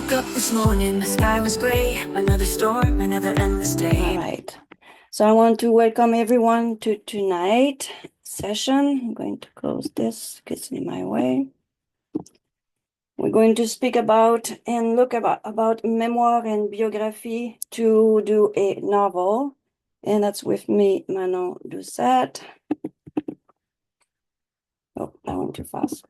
woke up this morning, the sky was gray. Another storm, another endless day. All right. So I want to welcome everyone to tonight's session. I'm going to close this because it's in my way. We're going to speak about and look about memoir and biography to do a novel. And that's with me, Manon Doucet. Oh, I went too fast.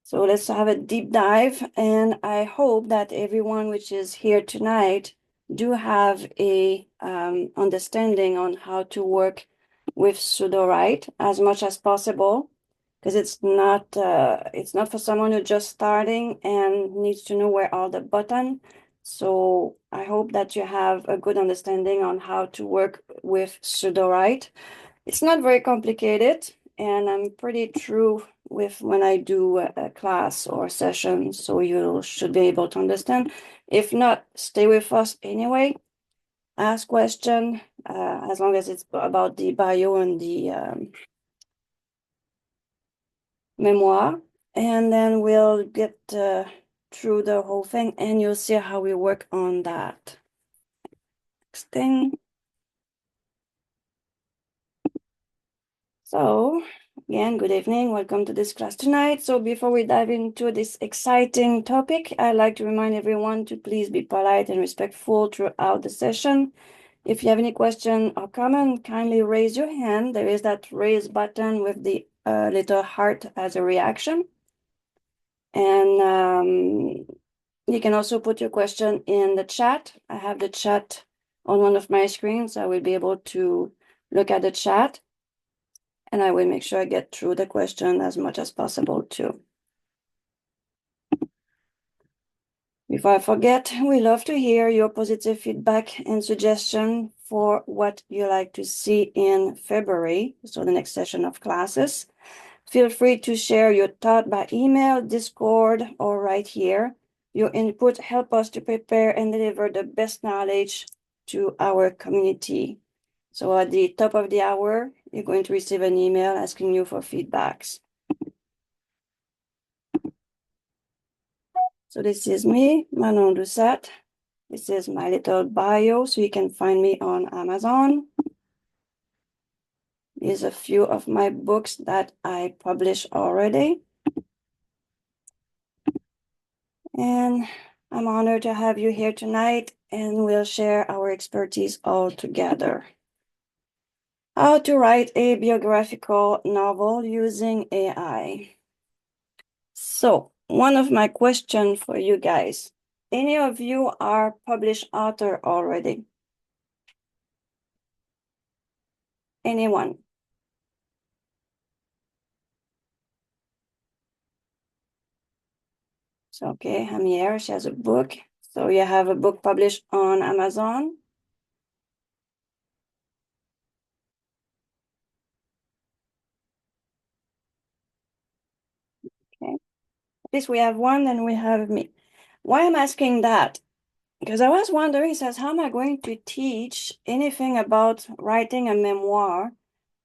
So let's have a deep dive. And I hope that everyone which is here tonight do have a understanding on how to work with Sudowrite as much as possible, because it's not for someone who's just starting and needs to know where all the button. So I hope that you have a good understanding on how to work with Sudowrite. It's not very complicated, and I'm pretty true with when I do a class or session, so you should be able to understand. If not, stay with us anyway. Ask question, as long as it's about the bio and the memoir, and then we'll get through the whole thing, and you'll see how we work on that. Next thing. So, again, good evening. Welcome to this class tonight. So before we dive into this exciting topic, I'd like to remind everyone to please be polite and respectful throughout the session. If you have any question or comment, kindly raise your hand. There is that raise button with the little heart as a reaction. And you can also put your question in the chat. I have the chat on one of my screens. I will be able to look at the chat. And I will make sure I get through the question as much as possible too. Before I forget, we love to hear your positive feedback and suggestion for what you like to see in February, so the next session of classes. Feel free to share your thought by email, Discord, or right here. Your input help us to prepare and deliver the best knowledge to our community. So at the top of the hour, you're going to receive an email asking you for feedbacks. So this is me, Manon Doucet. This is my little bio, so you can find me on Amazon. Here's a few of my books that I published already. And I'm honored to have you here tonight, and we'll share our expertise all together. How to write a biographical novel using AI. So, one of my questions for you guys, any of you are published author already? Anyone? So, okay, Hamier, she has a book. So you have a book published on Amazon. Okay. At least we have one, and we have me. Why I'm asking that? Because I was wondering, he says, how am I going to teach anything about writing a memoir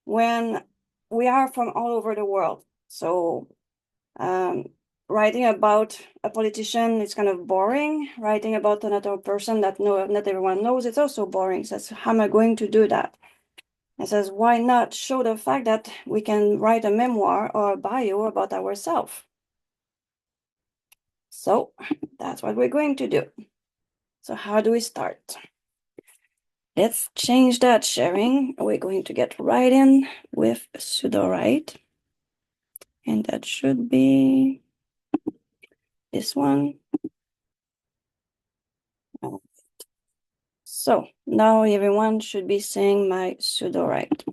when we are from all over the world? So writing about a politician is kind of boring. Writing about another person that not everyone knows, it's also boring. He says, how am I going to do that? I says, why not show the fact that we can write a memoir or a bio about ourselves? So that's what we're going to do. So how do we start? Let's change that sharing. We're going to get right in with Sudowrite. And that should be this one. So now everyone should be seeing my Sudowrite.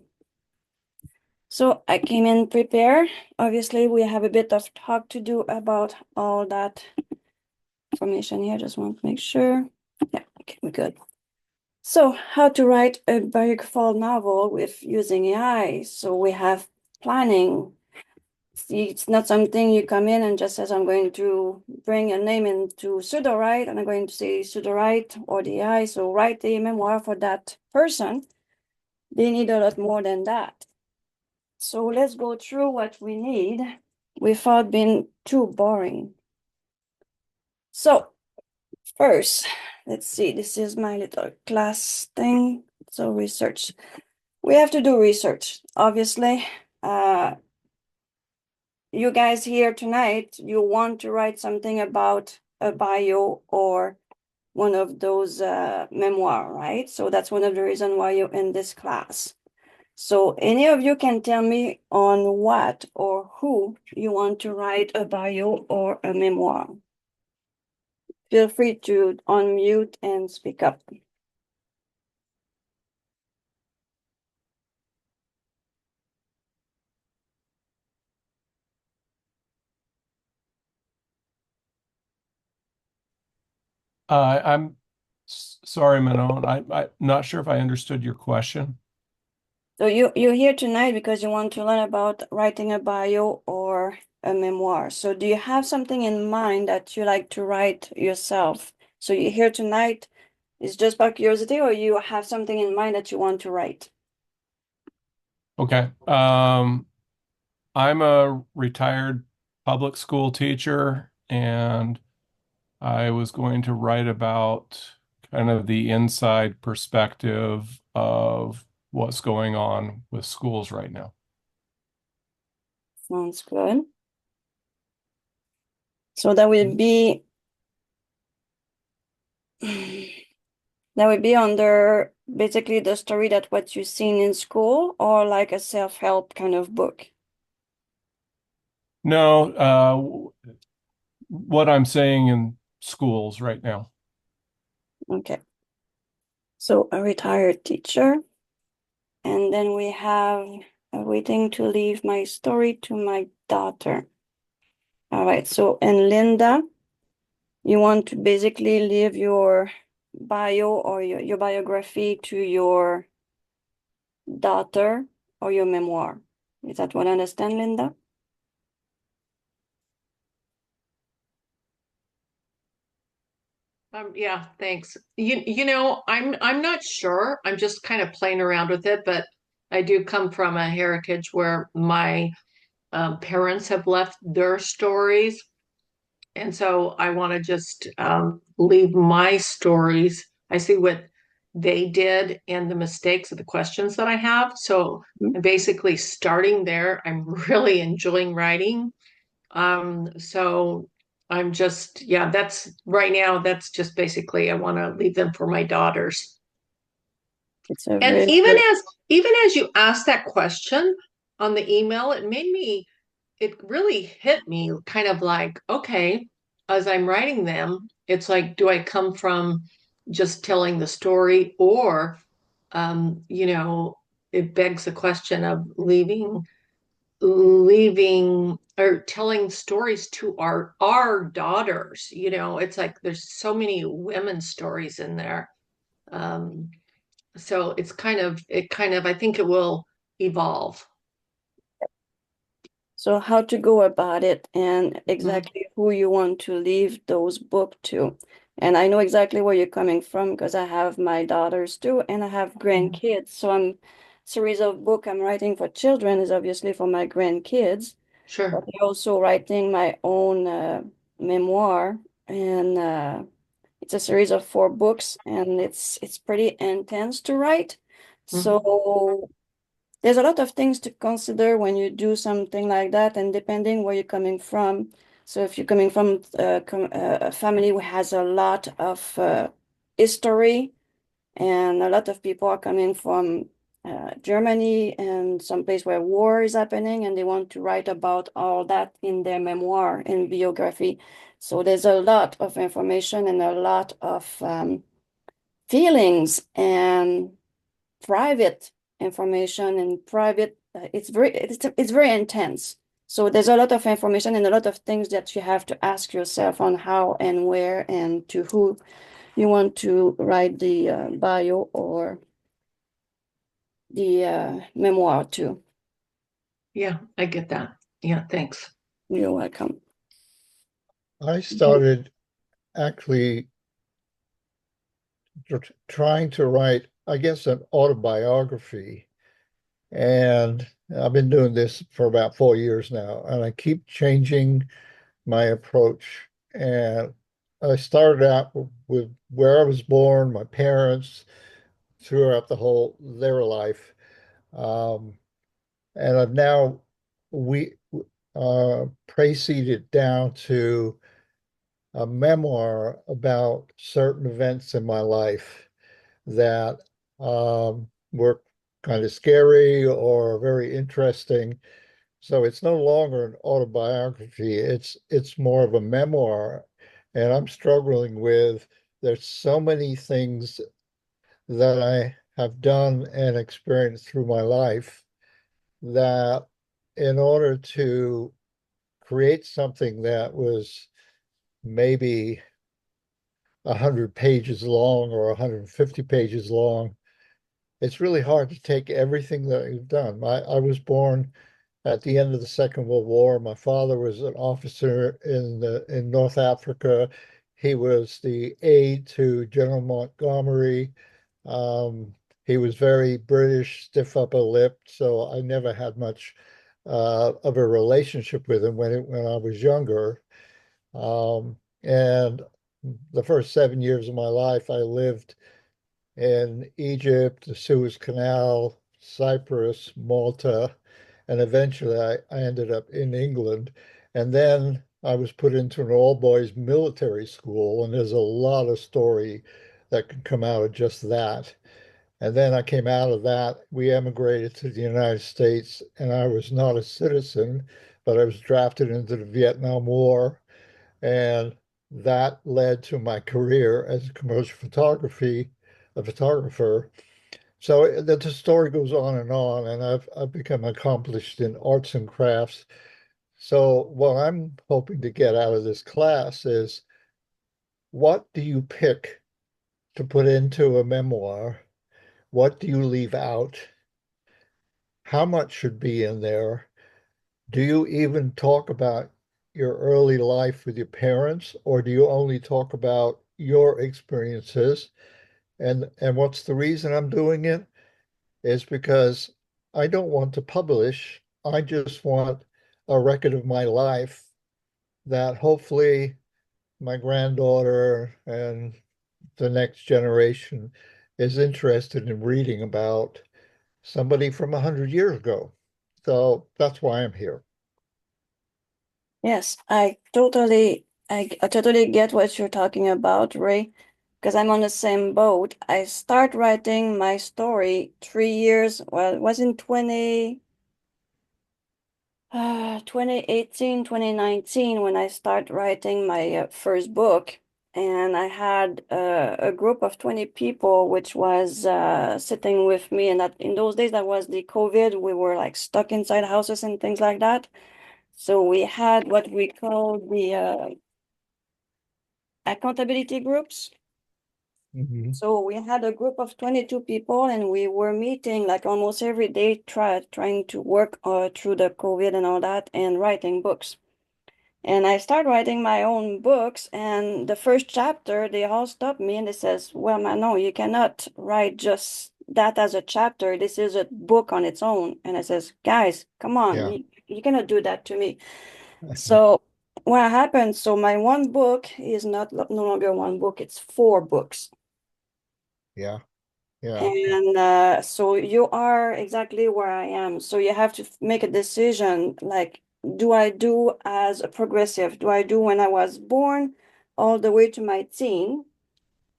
So I came in prepared. Obviously, we have a bit of talk to do about all that information here. Just want to make sure. Yeah, okay, we're good. So how to write a biographical novel with using AI. So we have planning. See, it's not something you come in and just says, I'm going to bring a name into Sudowrite, and I'm going to say Sudowrite or the AI. So write a memoir for that person. They need a lot more than that. So let's go through what we need without being too boring. So first, let's see, this is my little class thing. So research. We have to do research, obviously. You guys here tonight, you want to write something about a bio or one of those memoir, right? So that's one of the reasons why you're in this class. So any of you can tell me on what or who you want to write a bio or a memoir. Feel free to unmute and speak up. I'm sorry, Manon. I'm not sure if I understood your question. So you're here tonight because you want to learn about writing a bio or a memoir. So do you have something in mind that you like to write yourself? So you're here tonight, it's just by curiosity, or you have something in mind that you want to write? Okay. I'm a retired public school teacher, and I was going to write about kind of the inside perspective of what's going on with schools right now. Sounds good. So that would be that would be under basically the story that what you've seen in school, or like a self-help kind of book. No, what I'm saying in schools right now. Okay. So a retired teacher. And then we have waiting to leave my story to my daughter. All right. So, and Linda, you want to basically leave your bio or your biography to your daughter or your memoir. Is that what I understand, Linda? Yeah, thanks. I'm not sure. I'm just kind of playing around with it, but I do come from a heritage where my parents have left their stories, and so I want to just leave my stories. I see what they did and the mistakes of the questions that I have. So Mhm. I'm basically starting there. I'm really enjoying writing. So I'm just, yeah, that's right now, that's just basically I want to leave them for my daughters. It's a And really good. even as you asked that question on the email, it really hit me kind of like, okay, as I'm writing them, it's like, do I come from just telling the story or you know, it begs the question of leaving or telling stories to our daughters. It's like there's so many women's stories in there. um so it kind of I think it will evolve. So how to go about it and Mhm. exactly who you want to leave those books to. And I know exactly where you're coming from because I have my daughters too, and I have Mhm. grandkids. So I'm series of book I'm writing for children is obviously for my grandkids, but Sure. I'm also writing my own memoir, and it's a series of 4 books, and it's pretty intense to write. Mhm. So there's a lot of things to consider when you do something like that, and depending where you're coming from. So if you're coming from a family who has a lot of history, and a lot of people are coming from Germany and some place where war is happening, and they want to write about all that in their memoir and biography. So there's a lot of information and a lot of feelings and private information and private it's very intense. So there's a lot of information and a lot of things that you have to ask yourself on how and where and to who you want to write the bio or the memoir to. Yeah, I get that. Yeah, thanks. You're welcome. I started actually trying to write, I guess, an autobiography. And I've been doing this for about 4 years now, and I keep changing my approach. And I started out with where I was born, my parents, throughout their life. Um, and I've now we preceded down to a memoir about certain events in my life that were kind of scary or very interesting. So it's no longer an autobiography. It's more of a memoir. And I'm struggling with there's so many things that I have done and experienced through my life that in order to create something that was maybe 100 pages long or 150 pages long, it's really hard to take everything that you've done. I was born at the end of the Second World War. My father was an officer in North Africa. He was the aide to General Montgomery. Um, he was very British, stiff upper lip, so I never had much of a relationship with him when I was younger. And the first 7 years of my life, I lived in Egypt, the Suez Canal, Cyprus, Malta, and eventually I ended up in England. And then I was put into an all boys military school, and there's a lot of story that can come out of just that. And then I came out of that. We emigrated to the United States, and I was not a citizen, but I was drafted into the Vietnam War. And that led to my career as a a photographer. So the story goes on, and I've become accomplished in arts and crafts. So what I'm hoping to get out of this class is what do you pick to put into a memoir? What do you leave out? How much should be in there? Do you even talk about your early life with your parents, or do you only talk about your experiences? And what's the reason I'm doing it is because I don't want to publish. I just want a record of my life that hopefully my granddaughter and the next generation is interested in reading about somebody from 100 years ago. So that's why I'm here. Yes, I totally get what you're talking about, Ray, because I'm on the same boat. I start writing my story 3 years, well, it was in 2018, 2019 when I start writing my first book. And I had a group of 20 people, which was sitting with me. And that in those days, that was the COVID. We were like stuck inside houses and things like that. So we had what we call the accountability groups. Mhm. So we had a group of 22 people and we were meeting like almost every day, trying to work through the COVID and all that and writing books. And I started writing my own books, and the first chapter, they all stopped me and they says, well, Manon, you cannot write just that as a chapter. This is a book on its own. And I says, guys, come on, Yeah. you cannot do that to me. So what happened? So my one book is no longer one book, it's 4 books. Yeah. Yeah. And so you are exactly where I am. So you have to make a decision like, do I do as a progressive? Do I do when I was born all the way to my teen?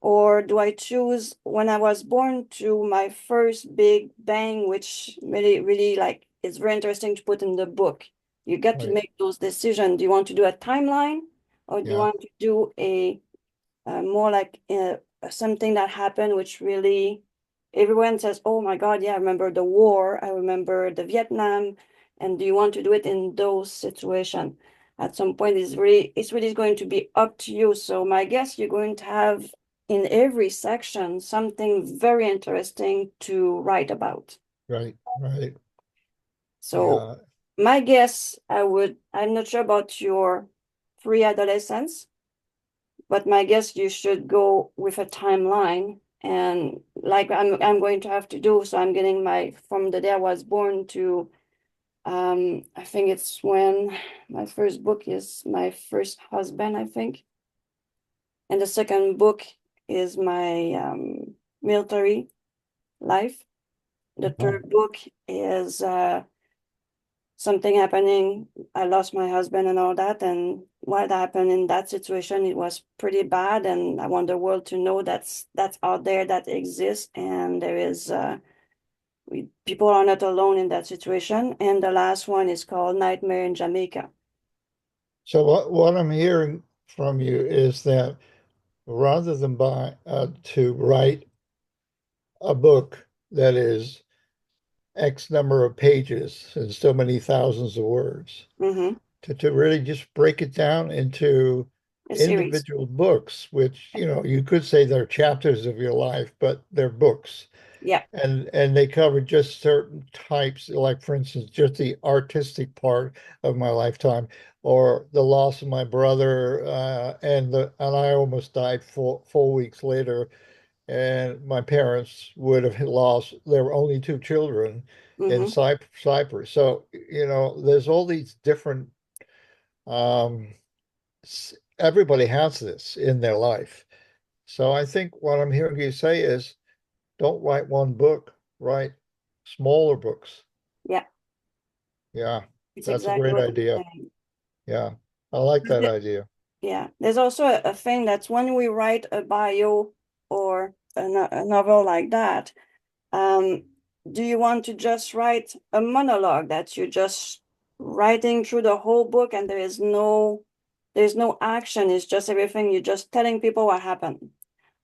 Or do I choose when I was born to my first big bang, which really, really like it's very interesting to put in the book. You get to Right. make those decisions. Do you want to do a timeline or do you Yeah. want to do a more like something that happened, which really everyone says, "Oh my God, yeah, I remember the war. I remember the Vietnam." And do you want to do it in those situations? At some point, it's really going to be up to you. So my guess you're going to have in every section something very interesting to write about. Right. Right. So Yeah. my guess, I'm not sure about your pre-adolescence, but my guess you should go with a timeline and like I'm going to have to do. So I'm getting my from the day I was born to I think it's when my first book is my first husband, I think. And the second book is my military life. The third book is something happening. I lost my husband and all that. And what happened in that situation, it was pretty bad. And I want the world to know that's out there, that exists. And there is people are not alone in that situation. And the last one is called Nightmare in Jamaica. So what I'm hearing from you is that rather than to write a book that is X number of pages and so many thousands of words, Mm-hmm. to really just break it down into A series. individual books, which, you know, you could say they're chapters of your life, but they're books. Yeah. And they cover just certain types, like for instance, just the artistic part of my lifetime, or the loss of my brother, and I almost died 4 weeks later, and my parents would have lost. There were only two children in Mm-hmm. Cyprus, so you know, there's all these different. Um, Everybody has this in their life, so I think what I'm hearing you say is don't write one book, write smaller books. Yeah. Yeah, It's that's a exactly great what I'm idea. saying. Yeah, I like that idea. Yeah, there's also a thing that's when we write a bio or a novel like that, um, do you want to just write a monologue that you're just writing through the whole book and there's no action, it's just everything, you're just telling people what happened?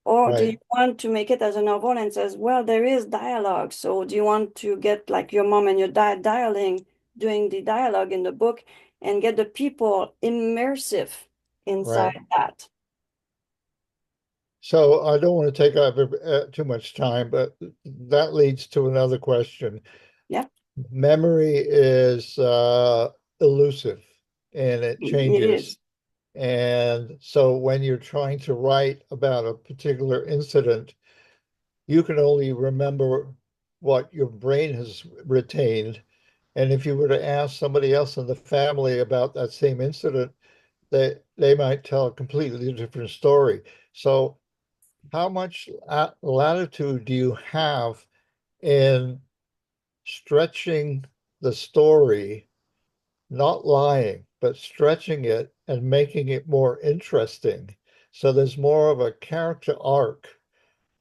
Or do Right, you want to make it as a novel and says, well, there is dialogue. So do you want to get like your mom and your dad doing the dialogue in the book and get the people immersive right. inside that? So I don't want to take up too much time, but that leads to another question. Yeah, Memory is elusive and it it changes. is. And so when you're trying to write about a particular incident, you can only remember what your brain has retained. And if you were to ask somebody else in the family about that same incident, they might tell a completely different story. So how much latitude do you have in stretching the story, not lying, but stretching it and making it more interesting? So there's more of a character arc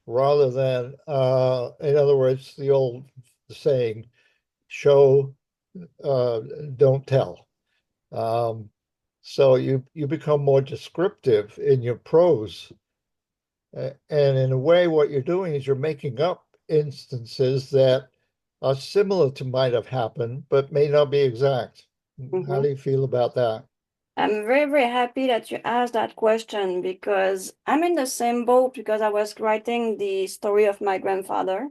rather than, in other words, the old saying, show, uh, don't tell. Um, so you become more descriptive in your prose. And in a way, what you're doing is you're making up instances that are similar to might have happened, but may not be exact. How Mhm. do you feel about that? I'm very, very happy that you asked that question because I'm in the same boat because I was writing the story of my grandfather.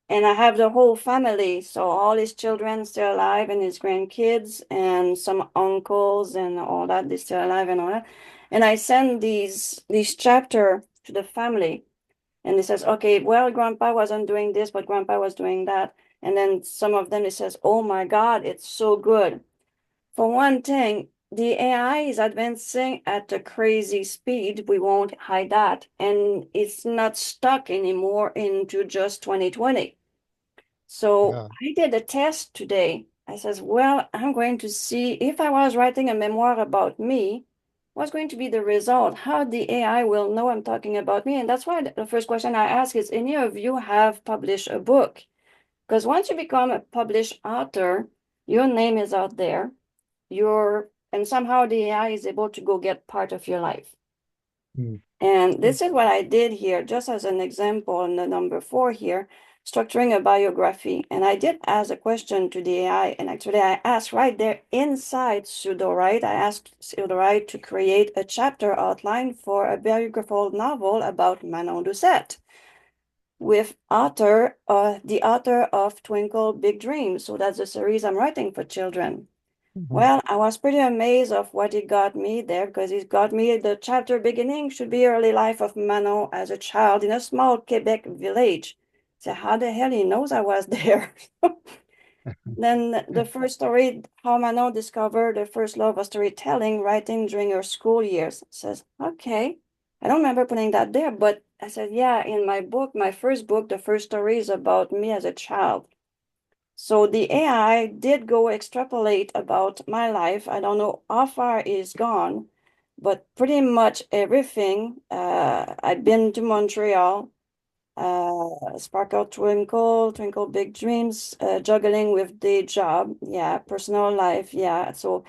And I have the whole family, so all his children still alive and his grandkids and some uncles and all that, they still alive and all that. And I send these chapter to the family and it says, okay, well, grandpa wasn't doing this, but grandpa was doing that. And then some of them it says, oh my God, it's so good. For one thing, the AI is advancing at a crazy speed. We won't hide that. And it's not stuck anymore into just 2020. So Yeah. I did a test today. I says, well, I'm going to see if I was writing a memoir about me, what's going to be the result? How the AI will know I'm talking about me? And that's why the first question I ask is, any of you have published a book? Because once you become a published author, your name is out there. And somehow the AI is able to go get part of your life. Mm. And this is what I did here, just as an example in the number 4 here, structuring a biography. And I did ask a question to the AI, and actually I asked right there inside Sudowrite, I asked Sudowrite to create a chapter outline for a biographical novel about Manon Doucet with the author of Twinkle Big Dreams. So that's the series I'm writing for children. Mhm. Well, I was pretty amazed of what he got me there because he got me the chapter beginning should be early life of Manon as a child in a small Quebec village. So how the hell he knows I was there? Then the first story, how Manon discovered the first love of storytelling, writing during her school years. Says, okay, I don't remember putting that there, but I said, yeah, in my book, my first book, the first story is about me as a child. So the AI did go extrapolate about my life. I don't know how far it's gone, but pretty much everything. I've been to Montreal, Sparkle Twinkle, Twinkle Big Dreams, juggling with day job, yeah, personal life, yeah. So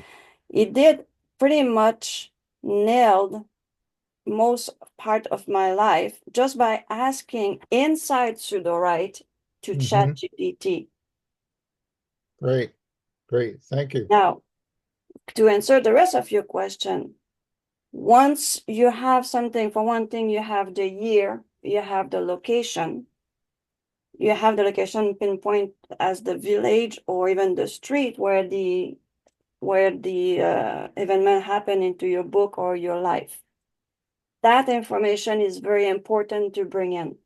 it did pretty much nailed most part of my life just by asking inside Sudowrite to Hmm. ChatGPT. Great, great. Thank you. Now, to answer the rest of your question, once you have something, for one thing, you have the year, you have the location, you have the location pinpoint as the village or even the street where the event happened into your book or your life. That information is very important to bring in.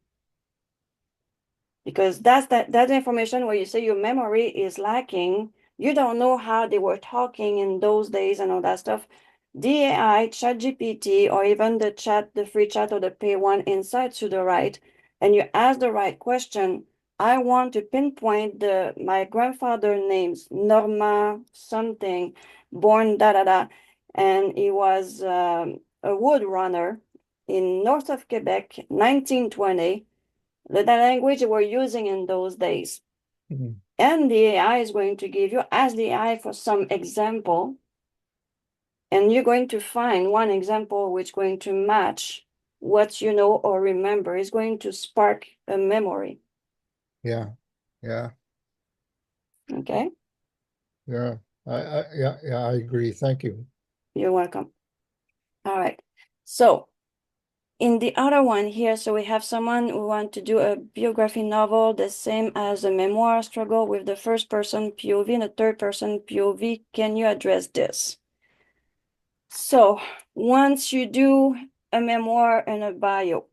Because that's that information where you say your memory is lacking, you don't know how they were talking in those days and all that stuff. The AI, ChatGPT, or even the chat, the free chat or the pay one inside Sudowrite, and you ask the right question. I want to pinpoint my grandfather names, Norma something, born da da da, and he was a wood runner in north of Quebec, 1920. The language we're using in those days. Mhm. And the AI is going to give you, ask the AI for some example, and you're going to find one example which is going to match what you know or remember. Is going to spark a memory. Yeah, yeah, Okay, yeah. Yeah, I agree. Thank you. you're welcome. All right. So in the other one here, so we have someone who want to do a biography novel, the same as a memoir, struggle with the first person POV and a third person POV. Can you address this? So once you do a memoir and a bio,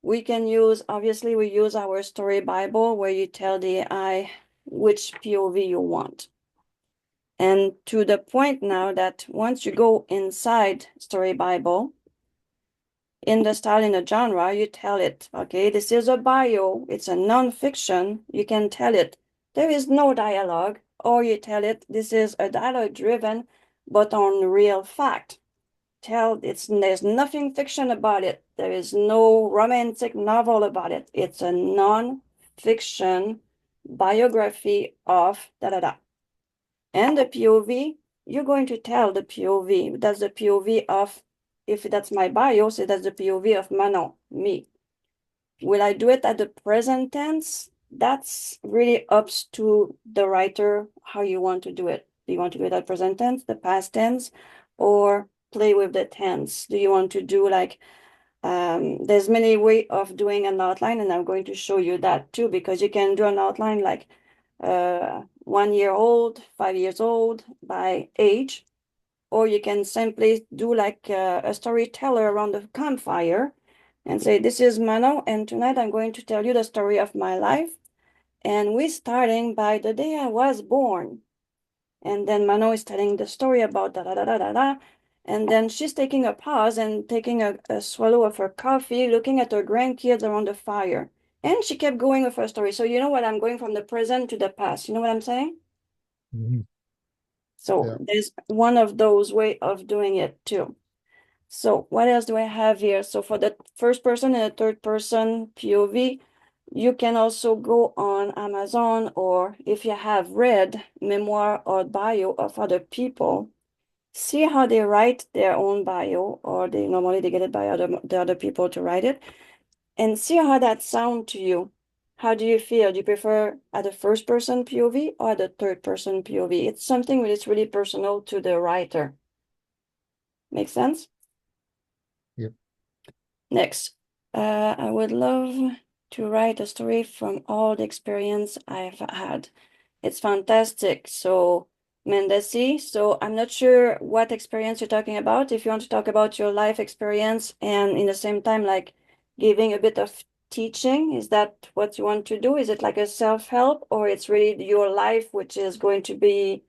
we can use, obviously we use our story Bible where you tell the AI which POV you want. And to the point now that once you go inside story Bible, in the style, in the genre, you tell it, okay, this is a bio, it's a non-fiction, you can tell it, there is no dialogue, or you tell it, this is a dialogue driven, but on real fact. There's nothing fiction about it. There is no romantic novel about it. It's a non-fiction biography of da da da. And the POV, you're going to tell the POV. That's the POV of, if that's my bio, so that's the POV of Manon, me. Will I do it at the present tense? That's really up to the writer how you want to do it. Do you want to do it at present tense, the past tense, or play with the tense? Do you want to do like, there's many way of doing an outline, and I'm going to show you that too, because you can do an outline like 1 year old, 5 years old by age, or you can simply do like a storyteller around the campfire and say, this is Manon, and tonight I'm going to tell you the story of my life. And we're starting by the day I was born. And then Manon is telling the story about da da da da da da. And then she's taking a pause and taking a swallow of her coffee, looking at her grandkids around the fire. And she kept going with her story. So you know what? I'm going from the present to the past. You know what I'm saying? Mhm. So Yeah. there's one of those way of doing it too. So what else do I have here? So for the first person and the third person POV, you can also go on Amazon, or if you have read memoir or bio of other people, see how they write their own bio, or they normally they get it by the other people to write it, and see how that sound to you. How do you feel? Do you prefer at the first person POV or the third person POV? It's something that is really personal to the writer. Make sense? Yep. Next, I would love to write a story from all the experience I've had. It's fantastic. So, Mendesi, so I'm not sure what experience you're talking about. If you want to talk about your life experience and in the same time, like giving a bit of teaching? Is that what you want to do? Is it like a self-help, or it's really your life, which is going to be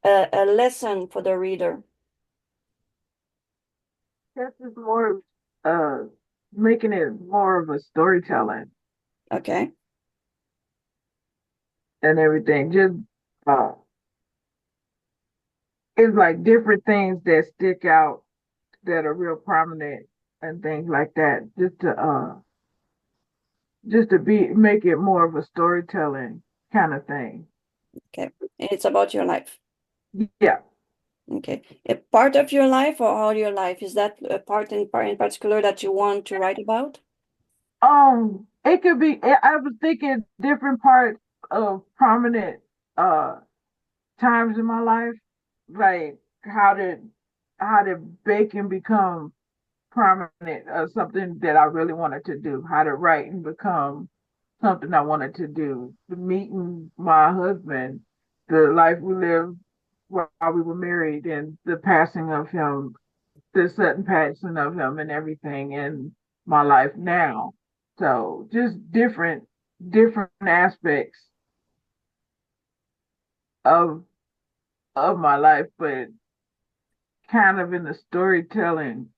a lesson for the reader? This is more uh making it more of a storytelling Okay. and everything. Just uh it's like different things that stick out that are real prominent and things like that. Just to be make it more of a storytelling kind of thing. Okay. And it's about your life. Yeah. Okay. A part of your life or all your life? Is that a part in particular that you want to write about? It could be I was thinking different parts of prominent uh times in my life, like how did baking become prominent, something that I really wanted to do, how did writing become something I wanted to do, the meeting my husband, the life we lived while we were married, and the passing of him, the sudden passing of him, and everything in my life now. So just different aspects of my life, but kind of in the storytelling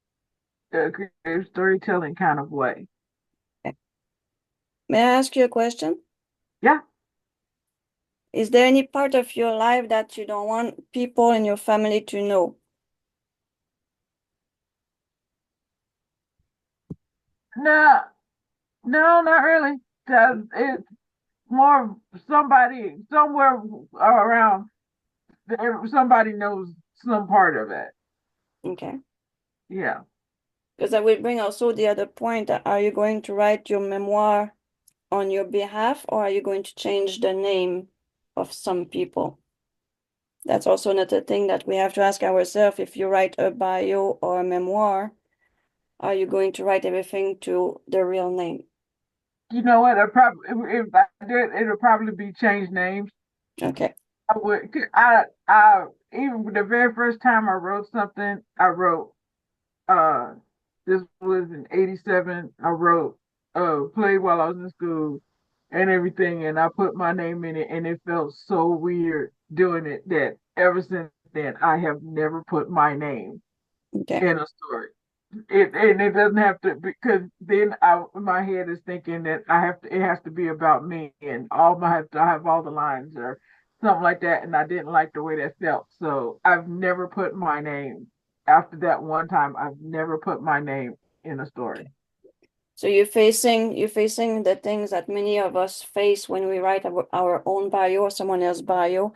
kind of way. May I ask you a question? Yeah. Is there any part of your life that you don't want people in your family to know? No, no, not really. It's more somebody somewhere around. Somebody knows some part of it. Okay. Yeah. Because that will bring also the other point. Are you going to write your memoir on your behalf, or are you going to change the name of some people? That's also another thing that we have to ask ourselves. If you write a bio or a memoir, are you going to write everything to the real name? You know what? I probably if I did, it'll probably be changed names. Okay. I would. I even the very first time I wrote something, I wrote. Uh, this was in '87. I wrote play while I was in school and everything, and I put my name in it, and it felt so weird doing it that ever since then I have never put my name Okay. in a story. It doesn't have to, because then my head is thinking that it has to be about me, and I have all the lines or something like that, and I didn't like the way that felt. So I've never put my name after that one time. I've never put my name in a story. So you're facing the things that many of us face when we write our own bio or someone else's bio.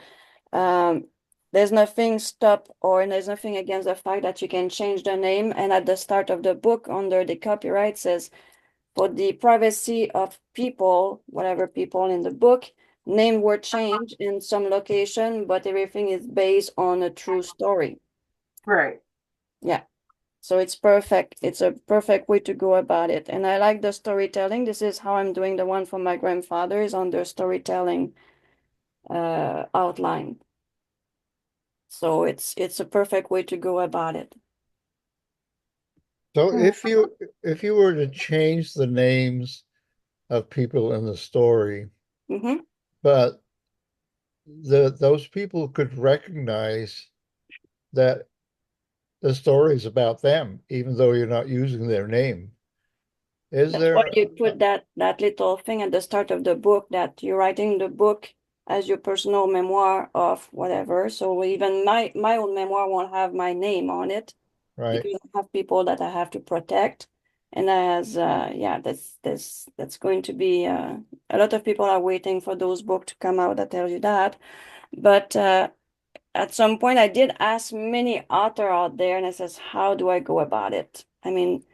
There's nothing stop or there's nothing against the fact that you can change the name. And at the start of the book, under the copyright says, for the privacy of people, whatever people in the book, name were changed in some location, but everything is based on a true story. Right. Yeah. So it's perfect. It's a perfect way to go about it. And I like the storytelling. This is how I'm doing the one for my grandfather is on the storytelling outline. So it's a perfect way to go about it. So if you were to change the names of people in the story, Mm-hmm. but those people could recognize that the story is about them, even though you're not using their name. Is That's why there you put that little thing at the start of the book that you're writing the book as your personal memoir of whatever. So even my own memoir won't have my name on it right? because I have people that I have to protect. And as yeah, that's going to be a lot of people are waiting for those books to come out that tell you that. But at some point I did ask many author out there and I says, how do I go about it? I mean,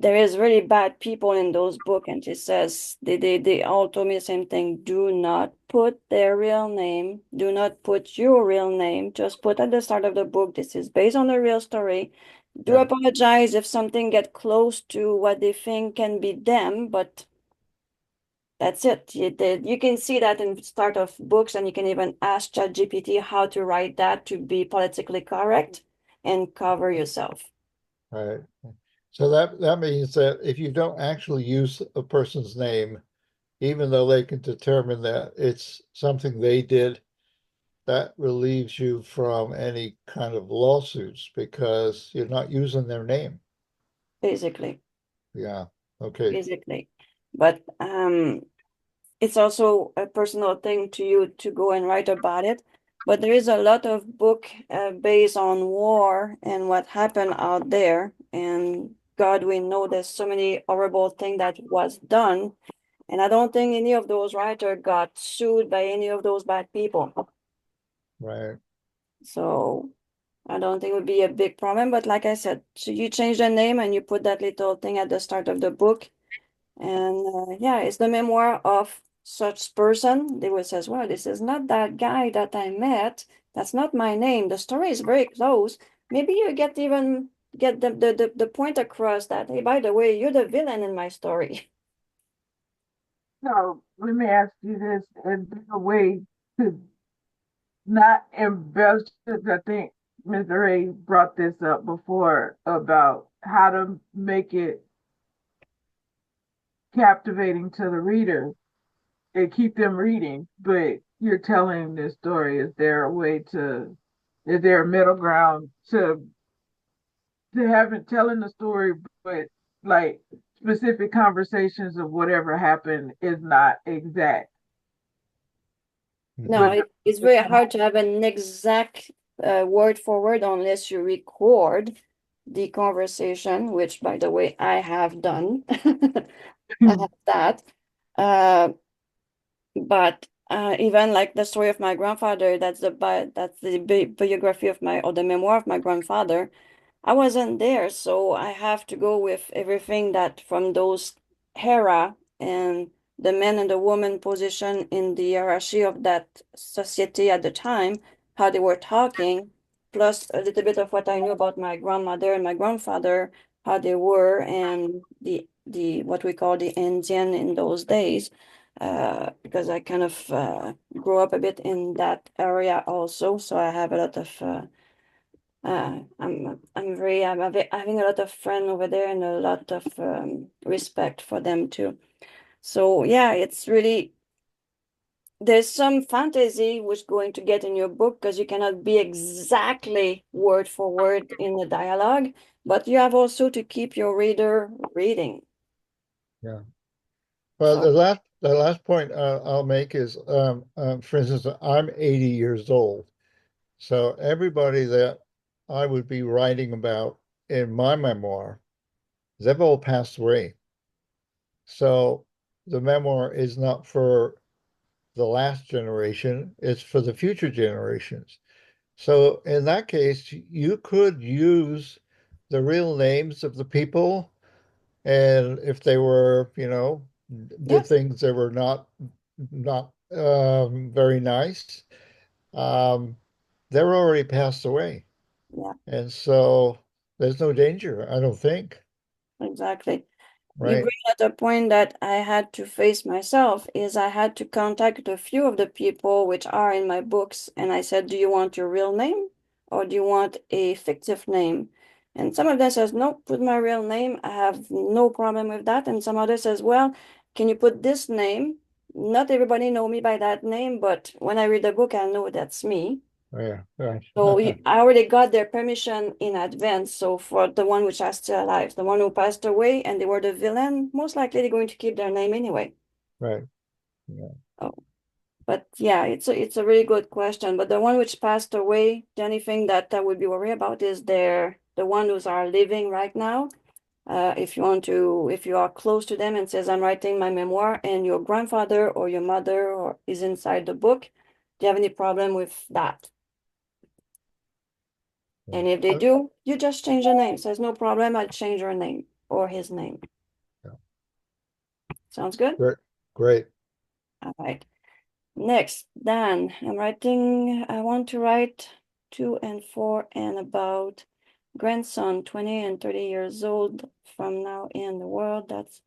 there is really bad people in those books, and she says they all told me the same thing. Do not put their real name. Do not put your real name. Just put at the start of the book, this is based on a real story. Do Yeah. apologize if something get close to what they think can be them, but that's it. You can see that in the start of books, and you can even ask ChatGPT how to write that to be politically correct and cover yourself. Right. So that means that if you don't actually use a person's name, even though they can determine that it's something they did, that relieves you from any kind of lawsuits because you're not using their name. basically, Yeah. Okay. basically. But it's also a personal thing to you to go and write about it. But there is a lot of book based on war and what happened out there. And God, we know there's so many horrible things that was done. And I don't think any of those writers got sued by any of those bad people. Right. So I don't think it would be a big problem. But like I said, so you change the name and you put that little thing at the start of the book. And yeah, it's the memoir of such person. They will says, well, this is not that guy that I met. That's not my name. The story is very close. Maybe you get the point across that, hey, by the way, you're the villain in my story. So let me ask you this: is there a way to not embellish it? I think Mr. Ray brought this up before about how to make it captivating to the reader and keep them reading, but you're telling this story. Is there a middle ground to have it telling the story, but like specific conversations of whatever happened is not exact? No, But it's very hard to have an exact word for word unless you record the conversation, which, by the way, I have done. I have that. Uh, but even like the story of my grandfather, that's the biography of my or the memoir of my grandfather. I wasn't there, so I have to go with everything that from those era and the man and the woman position in the hierarchy of that society at the time, how they were talking, plus a little bit of what I knew about my grandmother and my grandfather, how they were, and the what we call the Indian in those days, because I kind of grew up a bit in that area also, so I have a lot of having a lot of friends over there and a lot of respect for them too. So yeah, it's really there's some fantasy which going to get in your book because you cannot be exactly word for word in the dialogue, but you have also to keep your reader reading. Yeah. Well, So the last point I'll make is, for instance, I'm 80 years old. So everybody that I would be writing about in my memoir, they've all passed away. So the memoir is not for the last generation, it's for the future generations. So in that case, you could use the real names of the people, and if they were, yeah, did things that were not very nice, um, they're already passed away. yeah, And so there's no danger, I don't think. exactly. You Right. bring up a point that I had to face myself is I had to contact a few of the people which are in my books, and I said, do you want your real name or do you want a fictive name? And some of them says, no, put my real name. I have no problem with that. And some others says, well, can you put this name? Not everybody know me by that name, but when I read the book, I know that's me. Yeah, right. So I already got their permission in advance. So for the one which are still alive, the one who passed away and they were the villain, most likely they're going to keep their name anyway. Right. Yeah. Oh, but yeah, it's a really good question. But the one which passed away, the only thing that I would be worried about is the one who's are living right now. If you are close to them and says, I'm writing my memoir and your grandfather or your mother or is inside the book, do you have any problem with that? Yeah. And if they do, you just change the name. Says no problem, I'll change your name or his name. Yeah. Sounds good? Great. Great. All right. Next, Dan, I want to write 2 and 4 and about grandson, 20 and 30 years old from now in the world. That's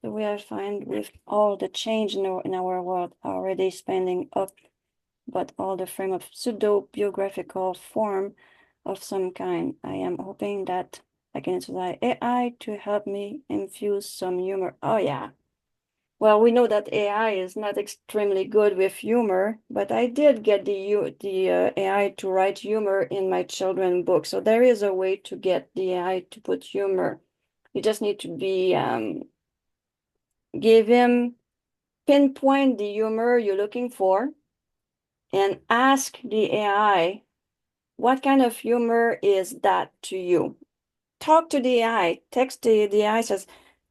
the way I find with all the change in our world already spending up, but all the frame of pseudo biographical form of some kind. I am hoping that I can use AI to help me infuse some humor. Oh yeah. Well, we know that AI is not extremely good with humor, but I did get the AI to write humor in my children book. So there is a way to get the AI to put humor. You just need to be give him pinpoint the humor you're looking for and ask the AI, what kind of humor is that to you? Talk to the AI, text the AI, says,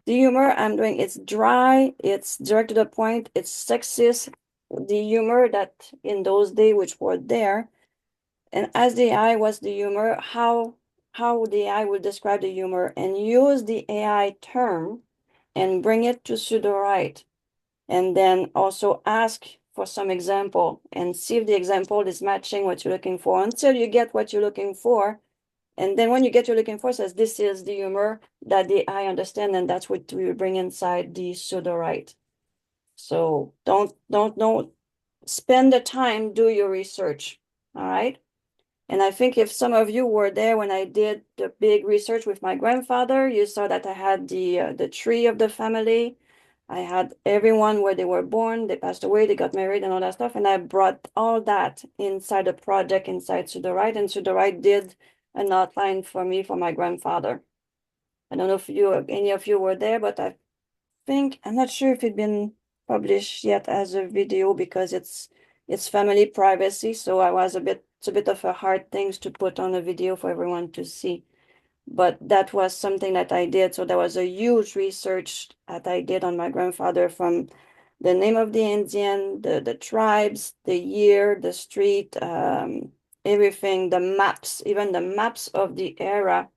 the humor I'm doing, it's dry, it's direct to the point, it's sexist, the humor that in those days which were there. And ask the AI what's the humor, how the AI will describe the humor, and use the AI term and bring it to Sudowrite. And then also ask for some example and see if the example is matching what you're looking for until you get what you're looking for. And then when you get you're looking for, says this is the humor that the I understand, and that's what we bring inside the Sudowrite. So don't spend the time, do your research. All right. And I think if some of you were there when I did the big research with my grandfather, you saw that I had the tree of the family. I had everyone where they were born, they passed away, they got married and all that stuff. And I brought all that inside a project inside Sudowrite, and Sudowrite did an outline for me for my grandfather. I don't know if any of you were there, but I think, I'm not sure if it's been published yet as a video because it's family privacy. So it's a bit of a hard things to put on a video for everyone to see. But that was something that I did. So there was a huge research that I did on my grandfather, from the name of the Indian, the tribes, the year, the street, everything, the maps, even the maps of the era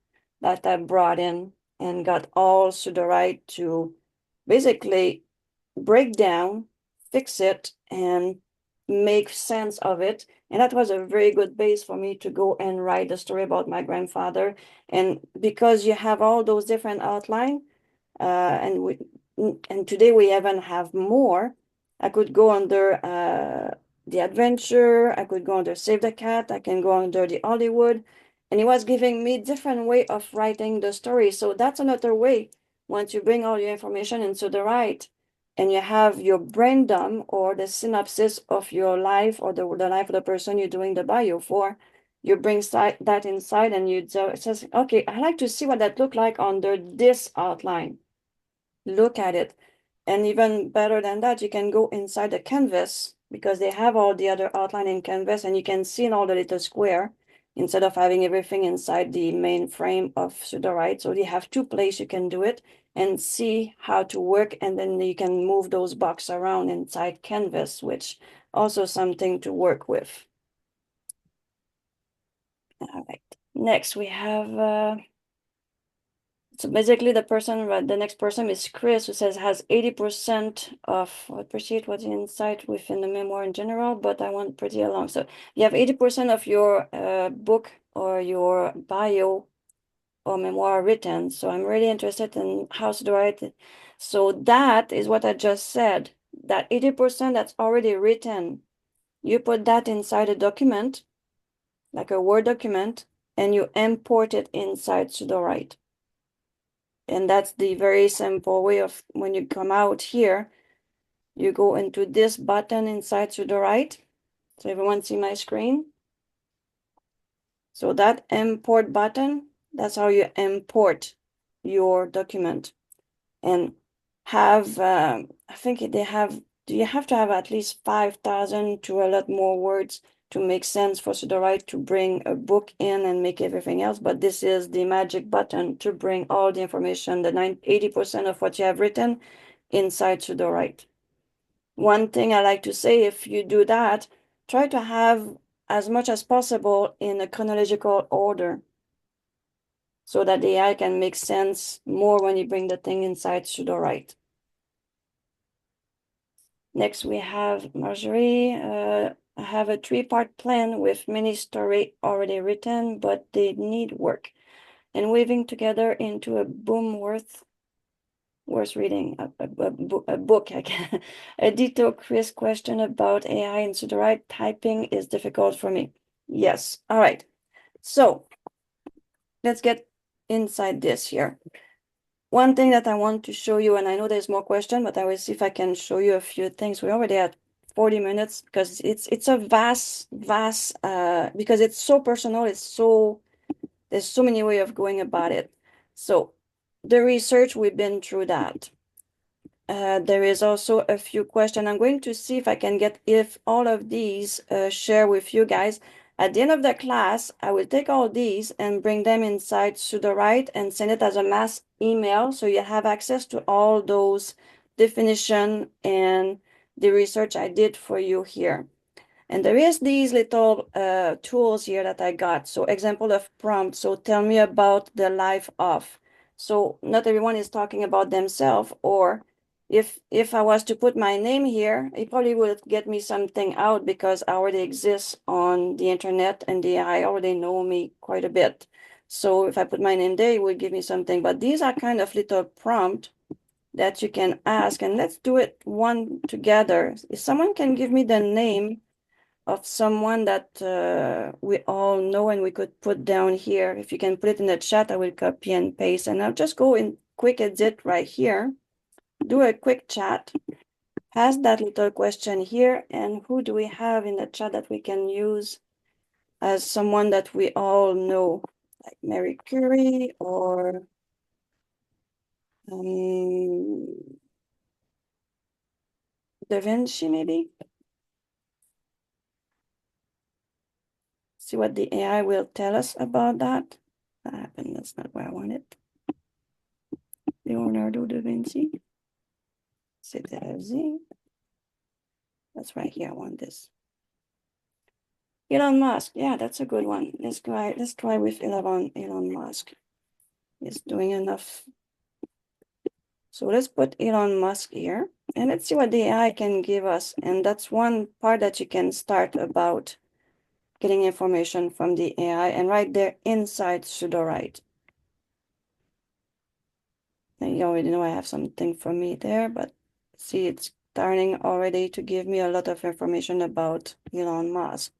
that I brought in and got all Sudowrite to basically break down, fix it, and make sense of it. And that was a very good base for me to go and write the story about my grandfather. And because you have all those different outline, and today we even have more, I could go under the adventure, I could go under Save the Cat, I can go under the Hollywood, and it was giving me different way of writing the story. So that's another way. Once you bring all your information into the right, and you have your brain dump or the synopsis of your life or the life of the person you're doing the bio for, you bring that inside and it says, okay, I like to see what that look like under this outline. Look at it. And even better than that, you can go inside the canvas because they have all the other outline in canvas, and you can see in all the little square instead of having everything inside the main frame of Sudowrite. So you have two places you can do it and see how to work, and then you can move those boxes around inside canvas, which also something to work with. All right. Next we have so basically the next person is Chris, who says has 80% of, I appreciate what's inside within the memoir in general, but I want pretty long. So you have 80% of your book or your bio or memoir written. So I'm really interested in how to write it. So that is what I just said, that 80% that's already written, you put that inside a document, like a Word document, and you import it inside Sudowrite. And that's the very simple way of, when you come out here, you go into this button inside Sudowrite. So everyone see my screen? So that import button, that's how you import your document. And have, I think you have to have at least 5,000 to a lot more words to make sense for Sudowrite to bring a book in and make everything else. But this is the magic button to bring all the information, the 80% of what you have written inside Sudowrite. One thing I like to say, if you do that, try to have as much as possible in a chronological order so that the AI can make sense more when you bring the thing inside Sudowrite. Next, we have Marjorie. I have a 3-part plan with many stories already written, but they need work. And weaving together into a boom worth reading, a book. A detailed quiz question about AI and Sudowrite typing is difficult for me. Yes. All right. So let's get inside this here. One thing that I want to show you, and I know there's more question, but I will see if I can show you a few things. We're already at 40 minutes because it's a vast, because it's so personal, there's so many ways of going about it. So the research, we've been through that. There is also a few questions. I'm going to see if I can get all of these share with you guys. At the end of the class, I will take all these and bring them inside Sudowrite and send it as a mass email. So you have access to all those definition and the research I did for you here. And there is these little tools here that I got. So example of prompt. So tell me about the life of. So not everyone is talking about themselves, or if I was to put my name here, it probably would get me something out because I already exist on the internet and the AI already know me quite a bit. So if I put my name there, it would give me something. But these are kind of little prompt that you can ask, and let's do it one together. If someone can give me the name of someone that we all know and we could put down here. If you can put it in the chat, I will copy and paste, and I'll just go in quick edit right here, do a quick chat, ask that little question here, and who do we have in the chat that we can use as someone that we all know, like Mary Curie or Da Vinci maybe? See what the AI will tell us about that. That happened, that's not where I want it. Leonardo da Vinci. Cétazzi. That's right here, I want this. Elon Musk, yeah, that's a good one. Let's try with Elon Musk. He's doing enough. So let's put Elon Musk here and let's see what the AI can give us. And that's one part that you can start about getting information from the AI, and right there inside Sudowrite. And you already know I have something for me there, but see, it's starting already to give me a lot of information about Elon Musk.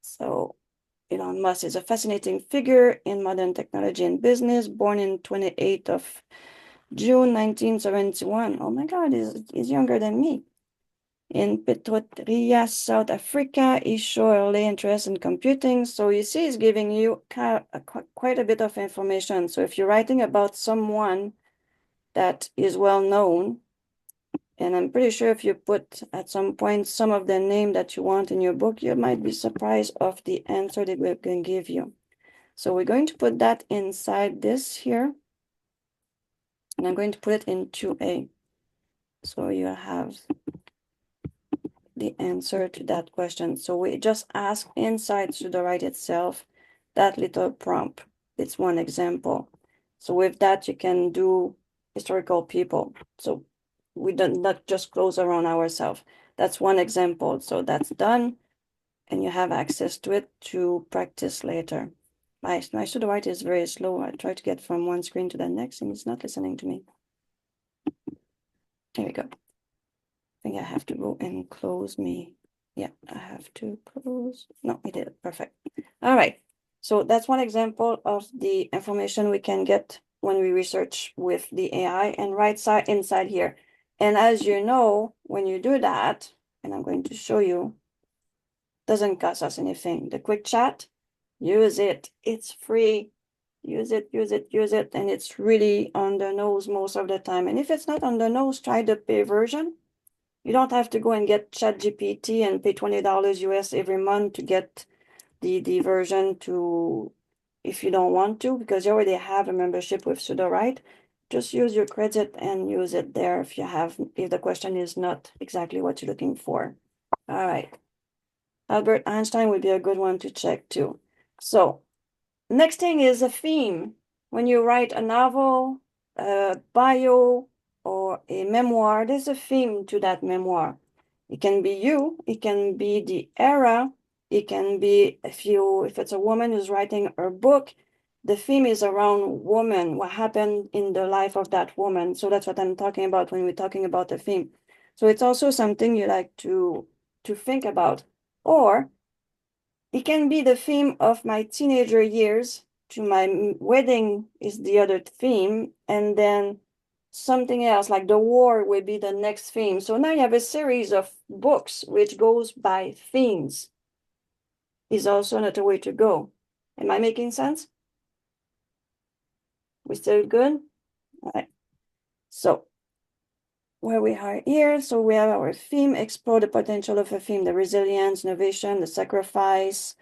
So Elon Musk is a fascinating figure in modern technology and business, born in 28th of June 1971. Oh my God, he's younger than me. In Pretoria, South Africa, he showed early interest in computing. So you see, he's giving you quite a bit of information. So if you're writing about someone that is well known, and I'm pretty sure if you put at some point some of the name that you want in your book, you might be surprised of the answer that we're going to give you. So we're going to put that inside this here. And I'm going to put it in 2A. So you have the answer to that question. So we just ask inside Sudowrite itself that little prompt. It's one example. So with that, you can do historical people. So we don't not just close around ourselves. That's one example. So that's done, and you have access to it to practice later. My Sudowrite is very slow. I try to get from one screen to the next, and it's not listening to me. There we go. I think I have to go and close me. Yeah, I have to close. No, I did it. Perfect. All right. So that's one example of the information we can get when we research with the AI, and right side inside here. And as you know, when you do that, and I'm going to show you, doesn't cost us anything. The quick chat, use it. It's free. Use it, use it, use it. And it's really on the nose most of the time. And if it's not on the nose, try the pay version. You don't have to go and get ChatGPT and pay $20 US every month to get the version to, if you don't want to, because you already have a membership with Sudowrite. Just use your credit and use it there if the question is not exactly what you're looking for. All right. Albert Einstein would be a good one to check too. So next thing is a theme. When you write a novel, a bio, or a memoir, there's a theme to that memoir. It can be you, it can be the era, it can be if it's a woman who's writing her book, the theme is around woman, what happened in the life of that woman. So that's what I'm talking about when we're talking about the theme. So it's also something you like to think about. Or it can be the theme of my teenager years, to my wedding is the other theme, and then something else like the war will be the next theme. So now you have a series of books which goes by themes. Is also another way to go. Am I making sense? We still good? All right. So where we are here, so we have our theme, explore the potential of a theme, the resilience, innovation, the sacrifice,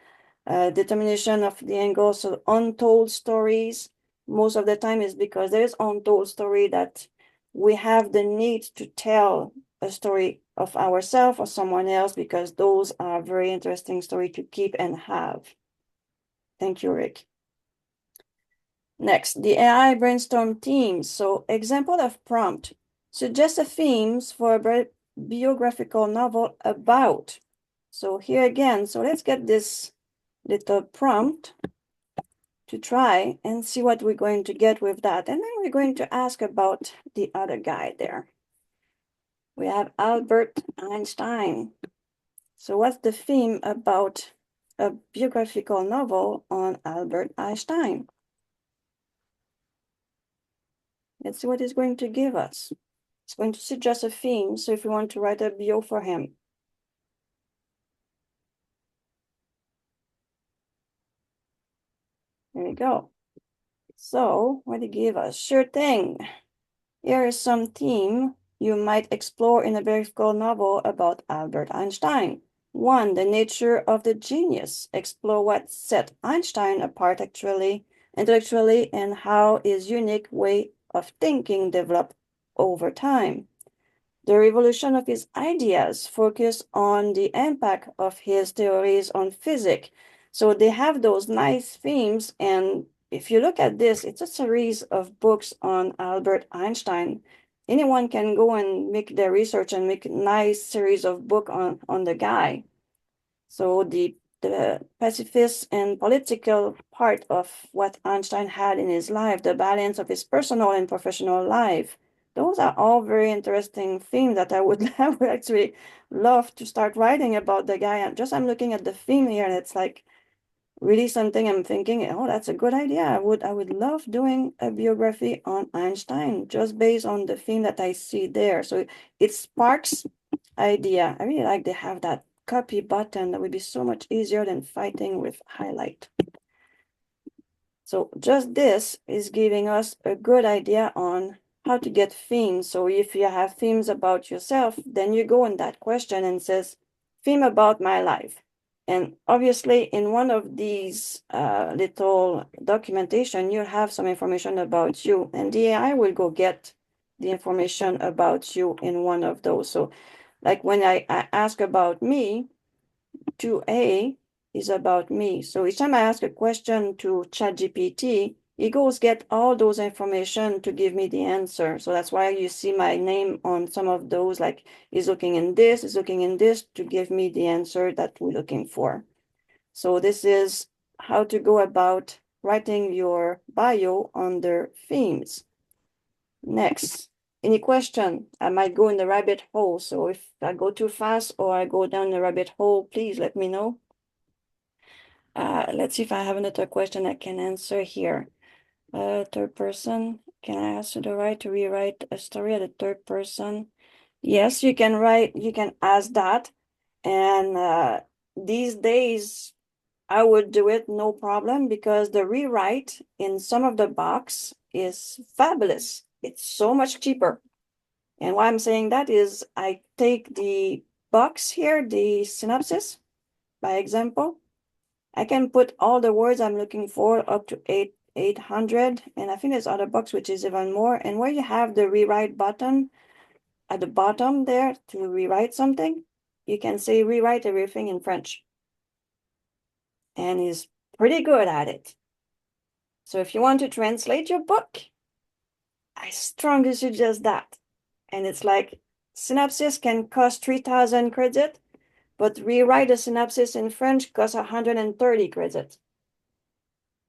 determination of the angle. So untold stories, most of the time is because there's untold story that we have the need to tell a story of ourselves or someone else, because those are very interesting story to keep and have. Thank you, Rick. Next, the AI brainstorm themes. So example of prompt. Suggest a themes for a biographical novel about. So here again, so let's get this little prompt to try and see what we're going to get with that. And then we're going to ask about the other guy there. We have Albert Einstein. So what's the theme about a biographical novel on Albert Einstein? Let's see what it's going to give us. It's going to suggest a theme. So if you want to write a bio for him. There you go. So what did it give us? Sure thing. Here is some theme you might explore in a biographical novel about Albert Einstein. 1. The nature of the genius. Explore what set Einstein apart intellectually, and how his unique way of thinking developed over time. The revolution of his ideas. Focus on the impact of his theories on physics. So they have those nice themes, and if you look at this, it's a series of books on Albert Einstein. Anyone can go and make their research and make a nice series of book on the guy. So the pacifist and political part of what Einstein had in his life, the balance of his personal and professional life, those are all very interesting things that I would actually love to start writing about the guy. I'm looking at the theme here, and it's like really something I'm thinking, oh, that's a good idea. I would love doing a biography on Einstein just based on the theme that I see there. So it sparks idea. I really like they have that copy button. That would be so much easier than fighting with highlight. So just this is giving us a good idea on how to get themes. So if you have themes about yourself, then you go in that question and says, theme about my life. And obviously in one of these little documentation, you'll have some information about you, and the AI will go get the information about you in one of those. So like when I ask about me, 2A is about me. So each time I ask a question to ChatGPT, it goes get all those information to give me the answer. So that's why you see my name on some of those, like is looking in this to give me the answer that we're looking for. So this is how to go about writing your bio under themes. Next. Any question? I might go in the rabbit hole. So if I go too fast or I go down the rabbit hole, please let me know. Let's see if I have another question I can answer here. Third person, can I ask Sudowrite to rewrite a story at a third person? Yes, you can ask that. And these days, I would do it no problem, because the rewrite in some of the box is fabulous. It's so much cheaper. And why I'm saying that is I take the box here, the synopsis, by example. I can put all the words I'm looking for up to 800. And I think there's other box which is even more. And where you have the rewrite button at the bottom there to rewrite something, you can say rewrite everything in French. And he's pretty good at it. So if you want to translate your book, I strongly suggest that. And it's like synopsis can cost 3,000 credit, but rewrite a synopsis in French costs 130 credit.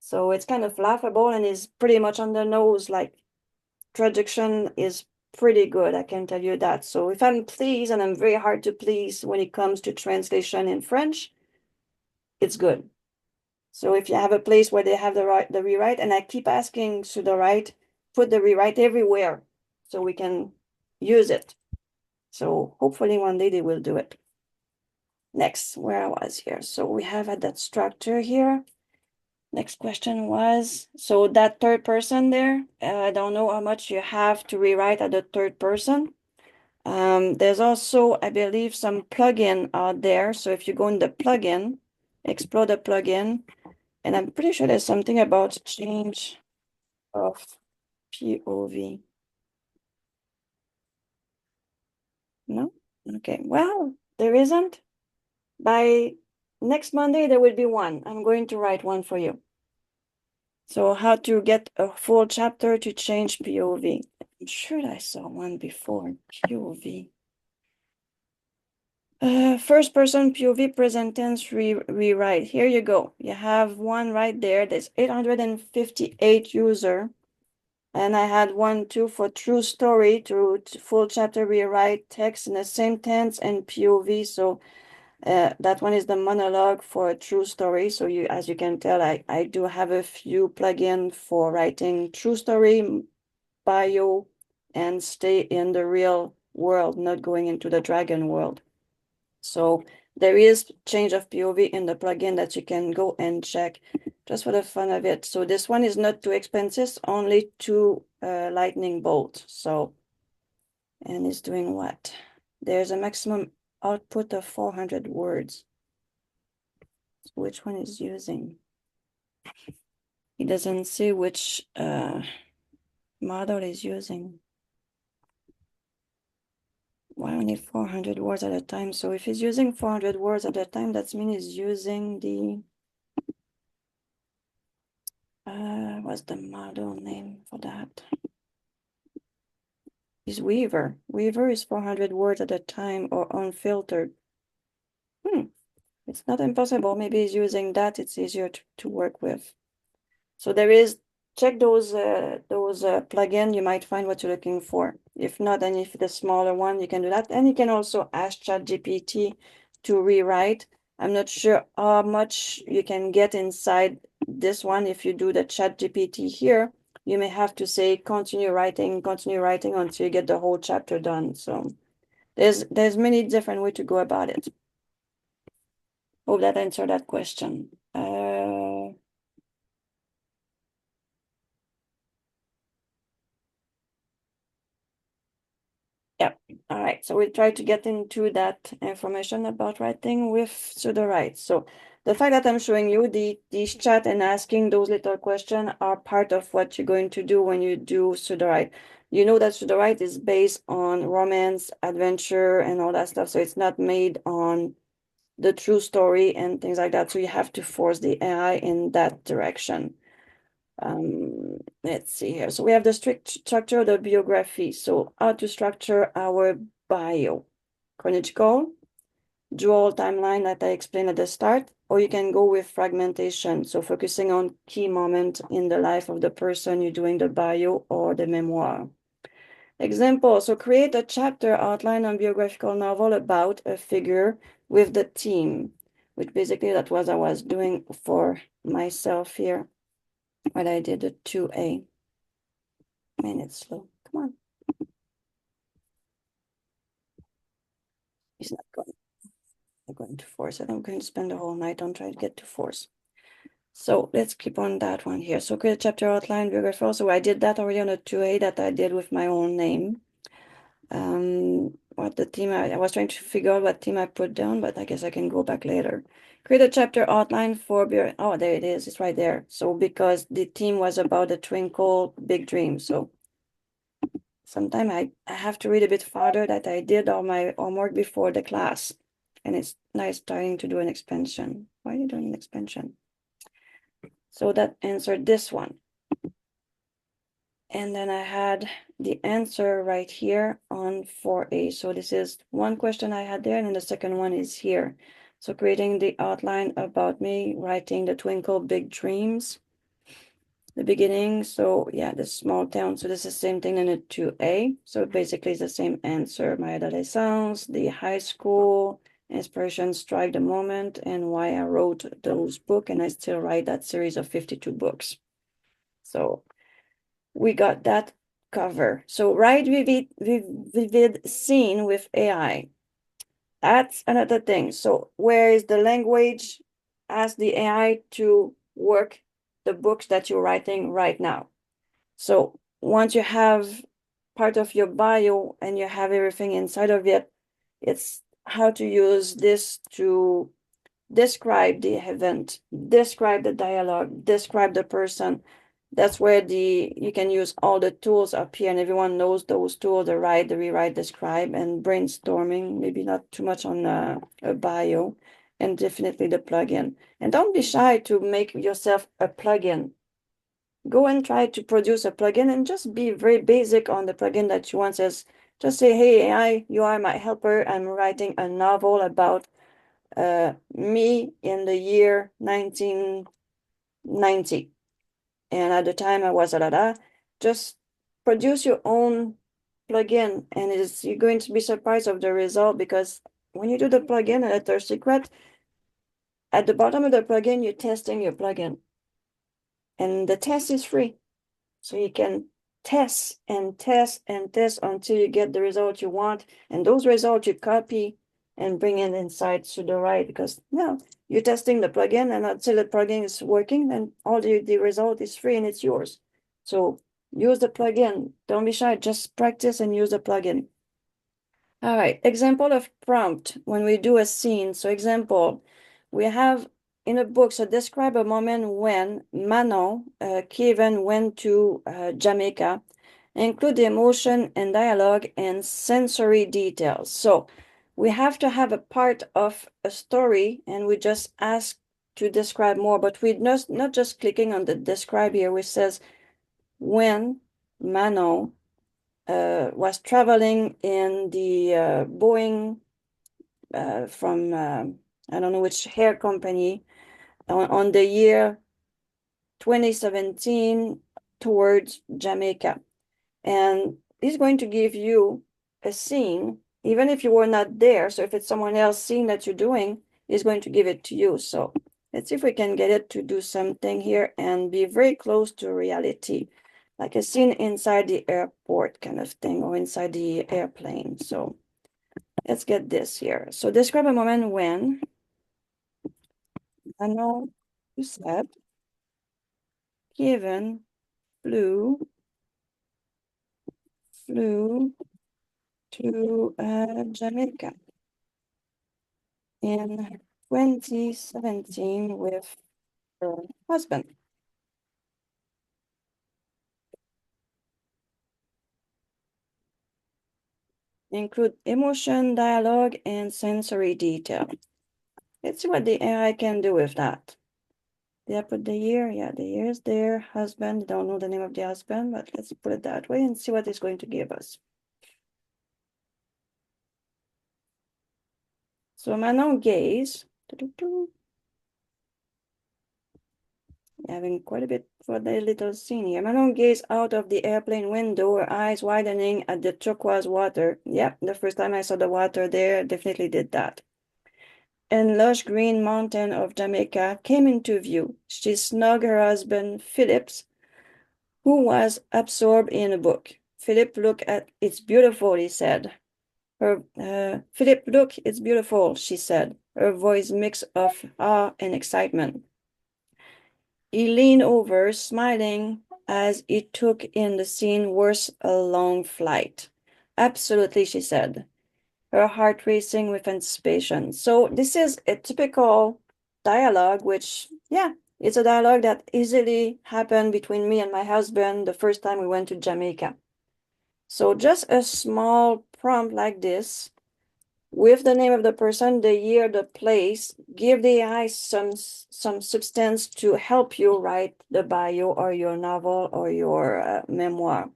So it's kind of laughable and is pretty much on the nose. Like traduction is pretty good, I can tell you that. So if I'm pleased, and I'm very hard to please when it comes to translation in French, it's good. So if you have a place where they have the rewrite, and I keep asking Sudowrite, put the rewrite everywhere so we can use it. So hopefully one day they will do it. Next, where I was here. So we have that structure here. Next question was, so that third person there, I don't know how much you have to rewrite at the third person. There's also, I believe, some plugin out there. So if you go in the plugin, explore the plugin, and I'm pretty sure there's something about change of POV. No? Okay, well, there isn't. By next Monday, there will be one. I'm going to write one for you. So how to get a full chapter to change POV. I'm sure I saw one before, POV. First person POV present tense rewrite. Here you go. You have one right there. There's 858 user. And I had one too for true story to full chapter rewrite text in the same tense and POV. So that one is the monologue for a true story. So you, as you can tell, I do have a few plugins for writing true story, bio, and stay in the real world, not going into the dragon world. So there is change of POV in the plugin that you can go and check just for the fun of it. So this one is not too expensive, only 2 lightning bolt. So, and it's doing what? There's a maximum output of 400 words. So which one is using? It doesn't say which model is using. Why only 400 words at a time? So if he's using 400 words at a time, that means he's using the what's the model name for that? Is Weaver. Weaver is 400 words at a time or unfiltered. It's not impossible. Maybe he's using that. It's easier to work with. So there is, check those plugin. You might find what you're looking for. If not, then if the smaller one, you can do that. And you can also ask ChatGPT to rewrite. I'm not sure how much you can get inside this one. If you do the ChatGPT here, you may have to say continue writing until you get the whole chapter done. So there's many different ways to go about it. Hope that answered that question. Yeah, all right. So we'll try to get into that information about writing with Sudowrite. So the fact that I'm showing you these chat and asking those little questions are part of what you're going to do when you do Sudowrite. You know that Sudowrite is based on romance, adventure, and all that stuff. So it's not made on the true story and things like that. So you have to force the AI in that direction. Let's see here. So we have the strict structure of the biography. So how to structure our bio. Chronological, dual timeline that I explained at the start, or you can go with fragmentation. So focusing on key moment in the life of the person you're doing the bio or the memoir. Example, so create a chapter outline on biographical novel about a figure with the theme, which basically that was I was doing for myself here when I did the 2A. Man, it's slow. Come on. He's not going. I'm going to force it. I'm going to spend the whole night on trying to get to force. So let's keep on that one here. So create a chapter outline, biography. So I did that already on a 2A that I did with my own name. What the theme I was trying to figure out what theme I put down, but I guess I can go back later. Create a chapter outline for oh, there it is. It's right there. So because the theme was about the twinkle big dream. So sometimes I have to read a bit farther that I did all my homework before the class. And it's nice starting to do an expansion. Why are you doing an expansion? So that answered this one. And then I had the answer right here on 4A. So this is one question I had there, and then the second one is here. So creating the outline about me, writing the twinkle big dreams, the beginning. So yeah, the small town. So this is the same thing in a 2A. So basically it's the same answer. My adolescence, the high school, inspiration strike the moment, and why I wrote those books, and I still write that series of 52 books. So we got that cover. So write vivid scene with AI. That's another thing. So where is the language? Ask the AI to work the books that you're writing right now. So once you have part of your bio and you have everything inside of it, it's how to use this to describe the event, describe the dialogue, describe the person. That's where you can use all the tools up here, and everyone knows those tools: the write, the rewrite, describe, and brainstorming. Maybe not too much on a bio, and definitely the plugin. And don't be shy to make yourself a plugin. Go and try to produce a plugin and just be very basic on the plugin that you want. Says, just say, hey, AI, you are my helper. I'm writing a novel about me in the year 1990. And at the time I was just produce your own plugin, and you're going to be surprised of the result, because when you do the plugin, at their secret, at the bottom of the plugin, you're testing your plugin. And the test is free. So you can test and test and test until you get the result you want. And those results you copy and bring it inside Sudowrite, because you're testing the plugin, and until the plugin is working, then all the result is free and it's yours. So use the plugin. Don't be shy. Just practice and use the plugin. All right. Example of prompt when we do a scene. So example, we have in a book, so describe a moment when Manon, Kevin went to Jamaica. Include the emotion and dialogue and sensory details. So we have to have a part of a story, and we just ask to describe more, but we're not just clicking on the describe here, which says when Manon was traveling in the Boeing from I don't know which hair company on the year 2017 towards Jamaica. And he's going to give you a scene, even if you were not there. So if it's someone else's scene that you're doing, he's going to give it to you. So let's see if we can get it to do something here and be very close to reality, like a scene inside the airport kind of thing, or inside the airplane. So let's get this here. So describe a moment when Manon Doucet Kevin flew to Jamaica in 2017 with her husband. Include emotion, dialogue, and sensory detail. Let's see what the AI can do with that. Did I put the year? Yeah, the year is there. Husband, don't know the name of the husband, but let's put it that way and see what it's going to give us. So Manon gaze. Having quite a bit for the little scene here. Manon gazed out of the airplane window, her eyes widening at the turquoise water. Yep, the first time I saw the water there, definitely did that. And lush green mountain of Jamaica came into view. She snugged her husband, Phillips, who was absorbed in a book. Philip, look at it's beautiful, he said. Philip, look, it's beautiful, she said, her voice mix of awe and excitement. He leaned over, smiling as he took in the scene worth a long flight. Absolutely, she said, her heart racing with anticipation. So this is a typical dialogue, which, it's a dialogue that easily happened between me and my husband the first time we went to Jamaica. So just a small prompt like this, with the name of the person, the year, the place, give the AI some substance to help you write the bio or your novel or your memoir.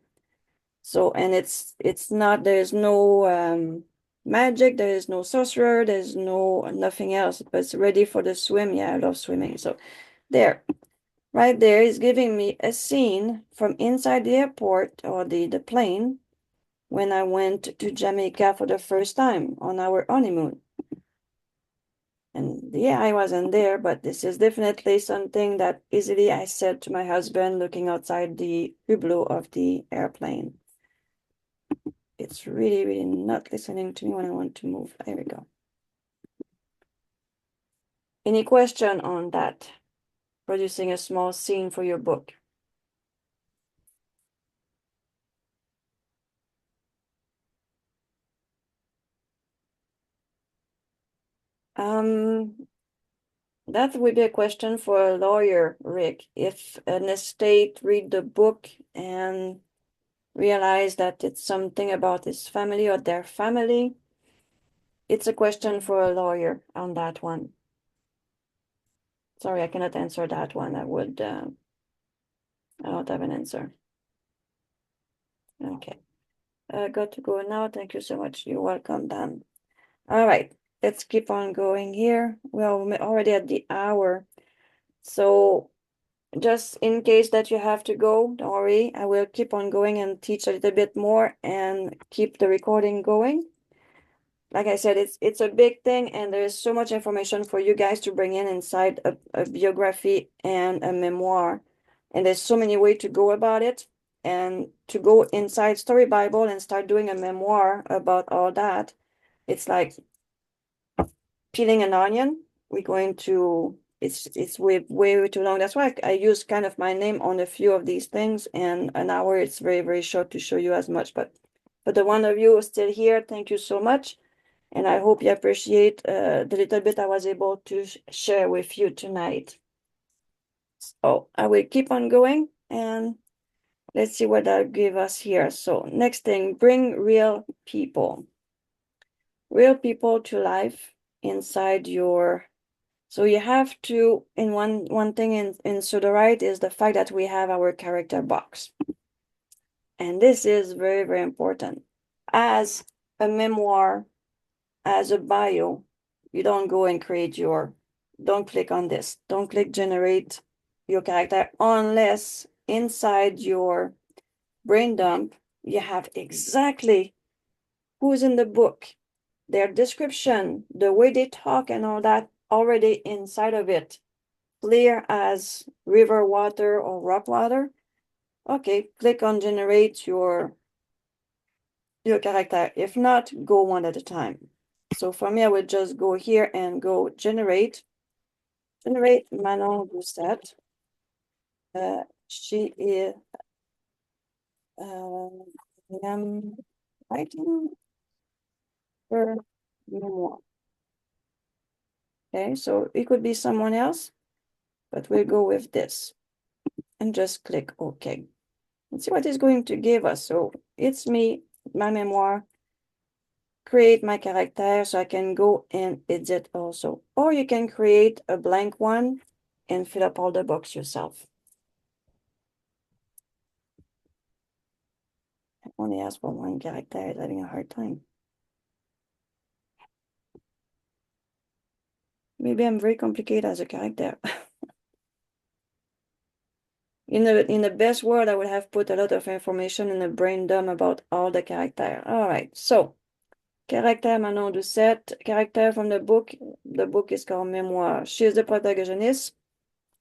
So, and it's not, there's no magic, there is no sorcerer, there's nothing else, but it's ready for the swim. Yeah, I love swimming. So there, right there is giving me a scene from inside the airport or the plane when I went to Jamaica for the first time on our honeymoon. And yeah, I wasn't there, but this is definitely something that easily I said to my husband looking outside the hublot of the airplane. It's really, really not listening to me when I want to move. There we go. Any question on that? Producing a small scene for your book. That would be a question for a lawyer, Rick. If an estate read the book and realize that it's something about his family or their family, it's a question for a lawyer on that one. Sorry, I cannot answer that one. I don't have an answer. Okay. Got to go now. Thank you so much. You're welcome, Dan. All right, let's keep on going here. Well, we're already at the hour. So just in case that you have to go, don't worry. I will keep on going and teach a little bit more and keep the recording going. Like I said, it's a big thing, and there's so much information for you guys to bring in inside a biography and a memoir. And there's so many ways to go about it. And to go inside Story Bible and start doing a memoir about all that, it's like peeling an onion. We're going to, it's way too long. That's why I use kind of my name on a few of these things, and an hour, it's very short to show you as much. But for the one of you who are still here, thank you so much. And I hope you appreciate the little bit I was able to share with you tonight. So I will keep on going, and let's see what that'll give us here. So next thing, bring real people to life inside your. So you have to, in one thing in Sudowrite is the fact that we have our character box. And this is very important. As a memoir, as a bio, you don't go and don't click on this. Don't click generate your character unless inside your brain dump, you have exactly who's in the book, their description, the way they talk and all that already inside of it, clear as river water or rock water. Okay, click on generate your character. If not, go one at a time. So for me, I would just go here and go generate Manon Doucet. She is I'm writing her memoir. Okay, so it could be someone else, but we'll go with this and just click OK. Let's see what it's going to give us. So it's me, my memoir, create my character, so I can go and edit also. Or you can create a blank one and fill up all the box yourself. I only ask for one character, is having a hard time. Maybe I'm very complicated as a character. In the best world, I would have put a lot of information in a brain dump about all the character. All right, so character Manon Doucet, character from the book. The book is called Memoir. She is the protagonist,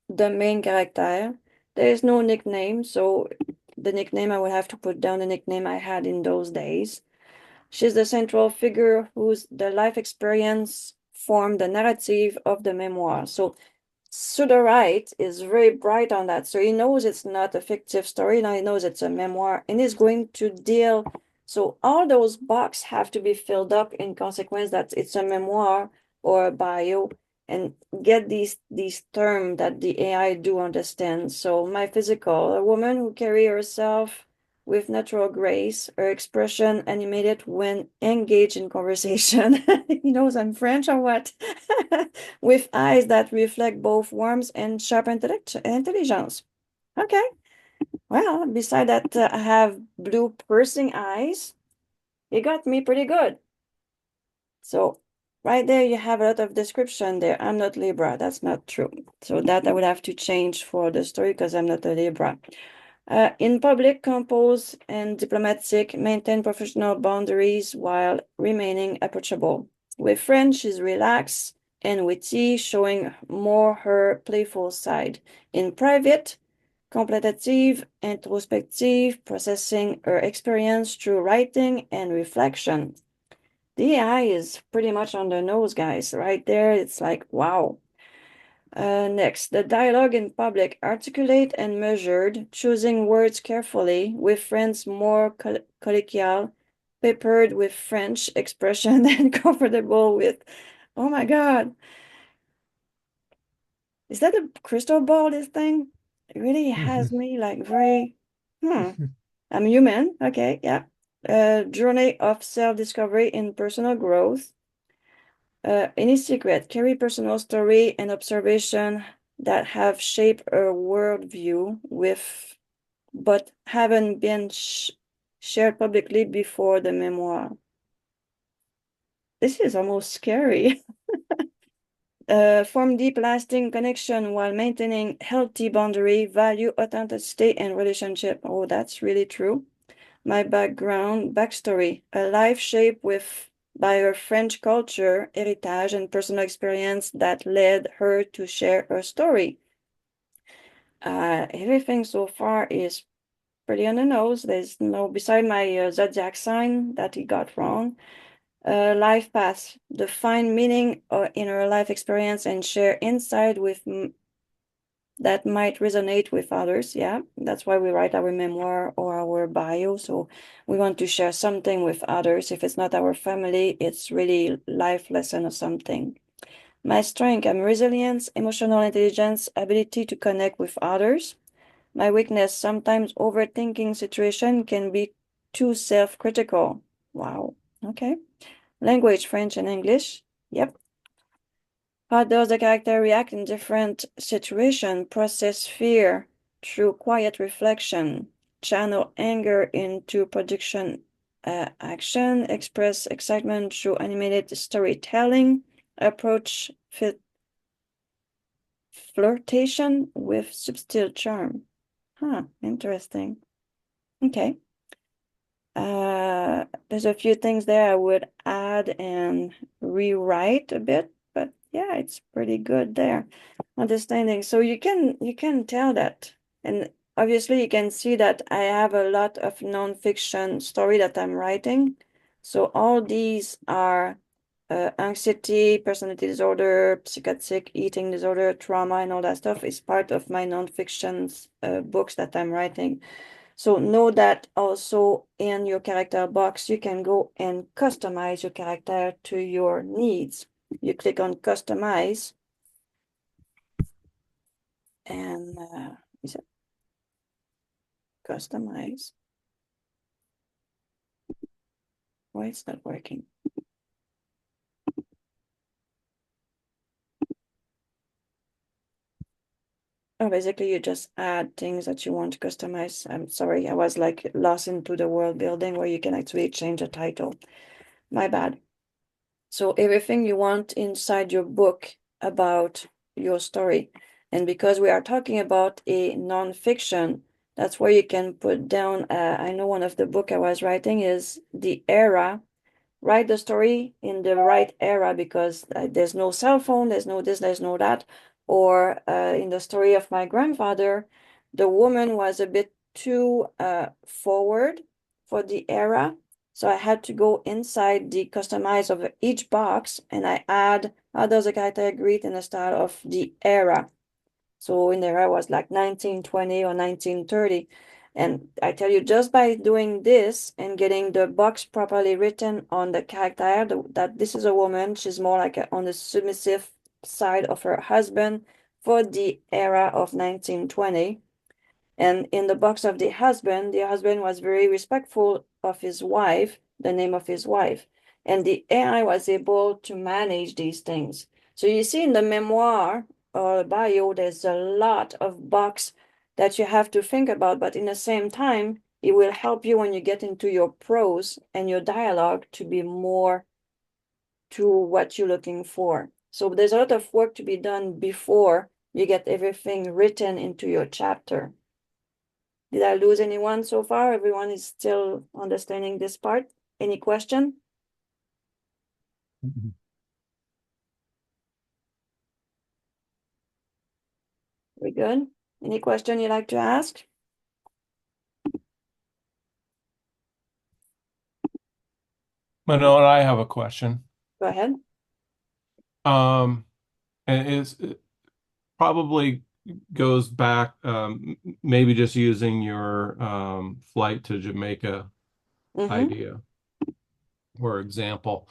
the main character. There is no nickname, so the nickname I would have to put down the nickname I had in those days. She's the central figure whose the life experience formed the narrative of the memoir. So Sudowrite is very bright on that. So he knows it's not a fictive story. Now he knows it's a memoir, and he's going to deal. So all those boxes have to be filled up in consequence that it's a memoir or a bio, and get these terms that the AI do understand. So my physical, a woman who carry herself with natural grace, her expression animated when engaged in conversation. He knows I'm French or what? With eyes that reflect both warmth and sharp intelligence. Okay. Well, beside that, I have blue piercing eyes. You got me pretty good. So right there, you have a lot of description there. I'm not Libra. That's not true. So that I would have to change for the story because I'm not a Libra. In public, compose and diplomatic, maintain professional boundaries while remaining approachable. With friends, she's relaxed, and witty, showing more her playful side. In private, contemplative, introspective, processing her experience through writing and reflection. The eye is pretty much on the nose, guys. Right there, it's like, wow. Next, the dialogue in public, articulate and measured, choosing words carefully, with friends more colloquial, peppered with French expression and comfortable with, oh my God. Is that a crystal ball, this thing? It really has me like very, I'm human. Okay, yeah. Journey of self-discovery in personal growth. Any secret, carry personal story and observation that have shaped a worldview but haven't been shared publicly before the memoir. This is almost scary. Form deep, lasting connection while maintaining healthy boundary, value authenticity and relationship. Oh, that's really true. My backstory, a life shaped by her French culture, heritage, and personal experience that led her to share her story. Everything so far is pretty on the nose. There's no, beside my zodiac sign that he got wrong. Life path, define meaning in her life experience and share insight that might resonate with others. Yeah, that's why we write our memoir or our bio. So we want to share something with others. If it's not our family, it's really life lesson or something. My strength, I'm resilience, emotional intelligence, ability to connect with others. My weakness, sometimes overthinking situation can be too self-critical. Wow. Okay. Language, French and English. Yep. How does the character react in different situations? Process fear through quiet reflection. Channel anger into production action. Express excitement through animated storytelling. Approach flirtation with subtle charm. Huh, interesting. Okay. There's a few things there I would add and rewrite a bit, but yeah, it's pretty good there. Understanding. So you can tell that, and obviously you can see that I have a lot of nonfiction story that I'm writing. So all these are anxiety, personality disorder, psychotic eating disorder, trauma, and all that stuff is part of my nonfiction books that I'm writing. So know that also in your character box, you can go and customize your character to your needs. You click on customize and is it customize? Why it's not working? Oh, basically you just add things that you want to customize. I'm sorry, I was like lost into the world building where you can actually change the title. My bad. So everything you want inside your book about your story. And because we are talking about a nonfiction, that's where you can put down, I know one of the book I was writing is the era. Write the story in the right era because there's no cell phone, there's no this, there's no that. Or in the story of my grandfather, the woman was a bit too forward for the era. So I had to go inside the customize of each box and I add how does a character greet in the style of the era. So in there I was like 1920 or 1930. And I tell you, just by doing this and getting the box properly written on the character, that this is a woman, she's more like on the submissive side of her husband for the era of 1920. And in the box of the husband was very respectful of his wife, the name of his wife. And the AI was able to manage these things. So you see in the memoir or bio, there's a lot of box that you have to think about, but in the same time, it will help you when you get into your prose and your dialogue to be more to what you're looking for. So there's a lot of work to be done before you get everything written into your chapter. Did I lose anyone so far? Everyone is still understanding this part. Any question? We good? Any question you'd like to ask? Manon, I have a question. Go ahead. And it probably goes back, maybe just using your flight to Jamaica Mm-hmm. idea or example.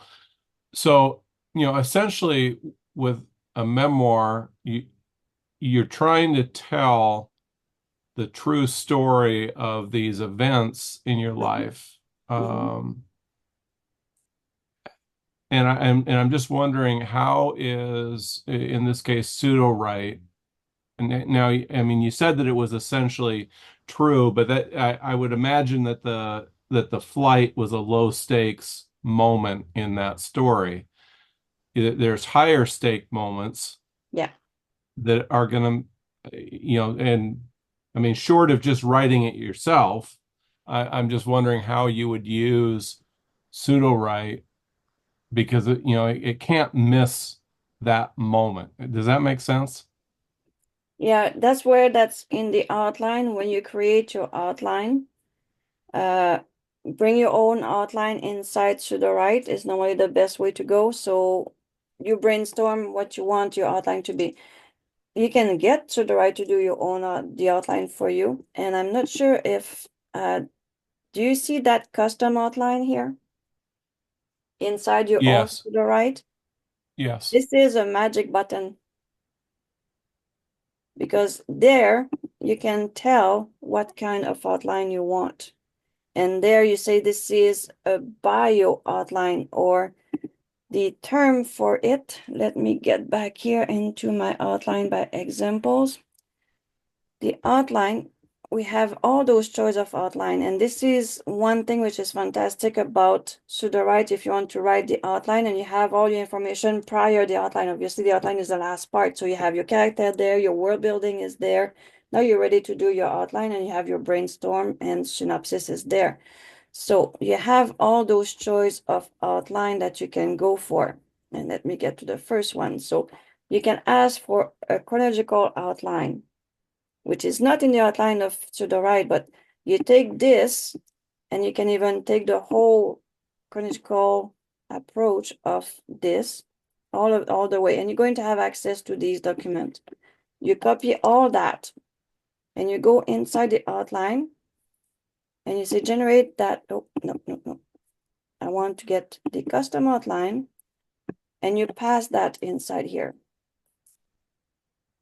So, essentially with a memoir, you're trying to tell the true story of these events in your life. And I'm just wondering, how is, in this case, Sudowrite, and now, I mean, you said that it was essentially true, but that I would imagine that the flight was a low stakes moment in that story. There's higher stake moments Yeah. that are going to, and I mean, short of just writing it yourself, I'm just wondering how you would use Sudowrite, because it can't miss that moment. Does that make sense? Yeah, that's where that's in the outline. When you create your outline, bring your own outline inside Sudowrite is normally the best way to go. So you brainstorm what you want your outline to be. You can get Sudowrite to do your own the outline for you. And I'm not sure if do you see that custom outline here inside your own Yes. Sudowrite? Yes. This is a magic button, because there you can tell what kind of outline you want. And there you say this is a bio outline, or the term for it. Let me get back here into my outline by examples. The outline, we have all those choices of outline, and this is one thing which is fantastic about Sudowrite. If you want to write the outline and you have all your information prior to the outline, obviously the outline is the last part, so you have your character there, your world building is there. Now you're ready to do your outline, and you have your brainstorm and synopsis is there. So you have all those choice of outline that you can go for. And let me get to the first one. So you can ask for a chronological outline, which is not in the outline of Sudowrite, but you take this and you can even take the whole chronological approach of this all the way, and you're going to have access to these documents. You copy all that and you go inside the outline and you say generate that. Oh, no. I want to get the custom outline, and you pass that inside here.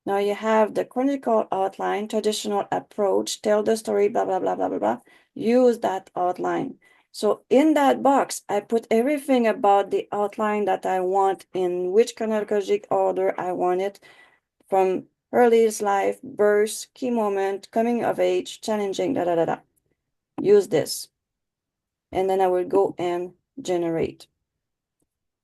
Now you have the chronological outline, traditional approach, tell the story, blah, blah, blah, blah, blah, blah. Use that outline. So in that box, I put everything about the outline that I want, in which chronological order I want it, from earliest life, birth, key moment, coming of age, challenging, da, da, da, da. Use this. And then I will go and generate.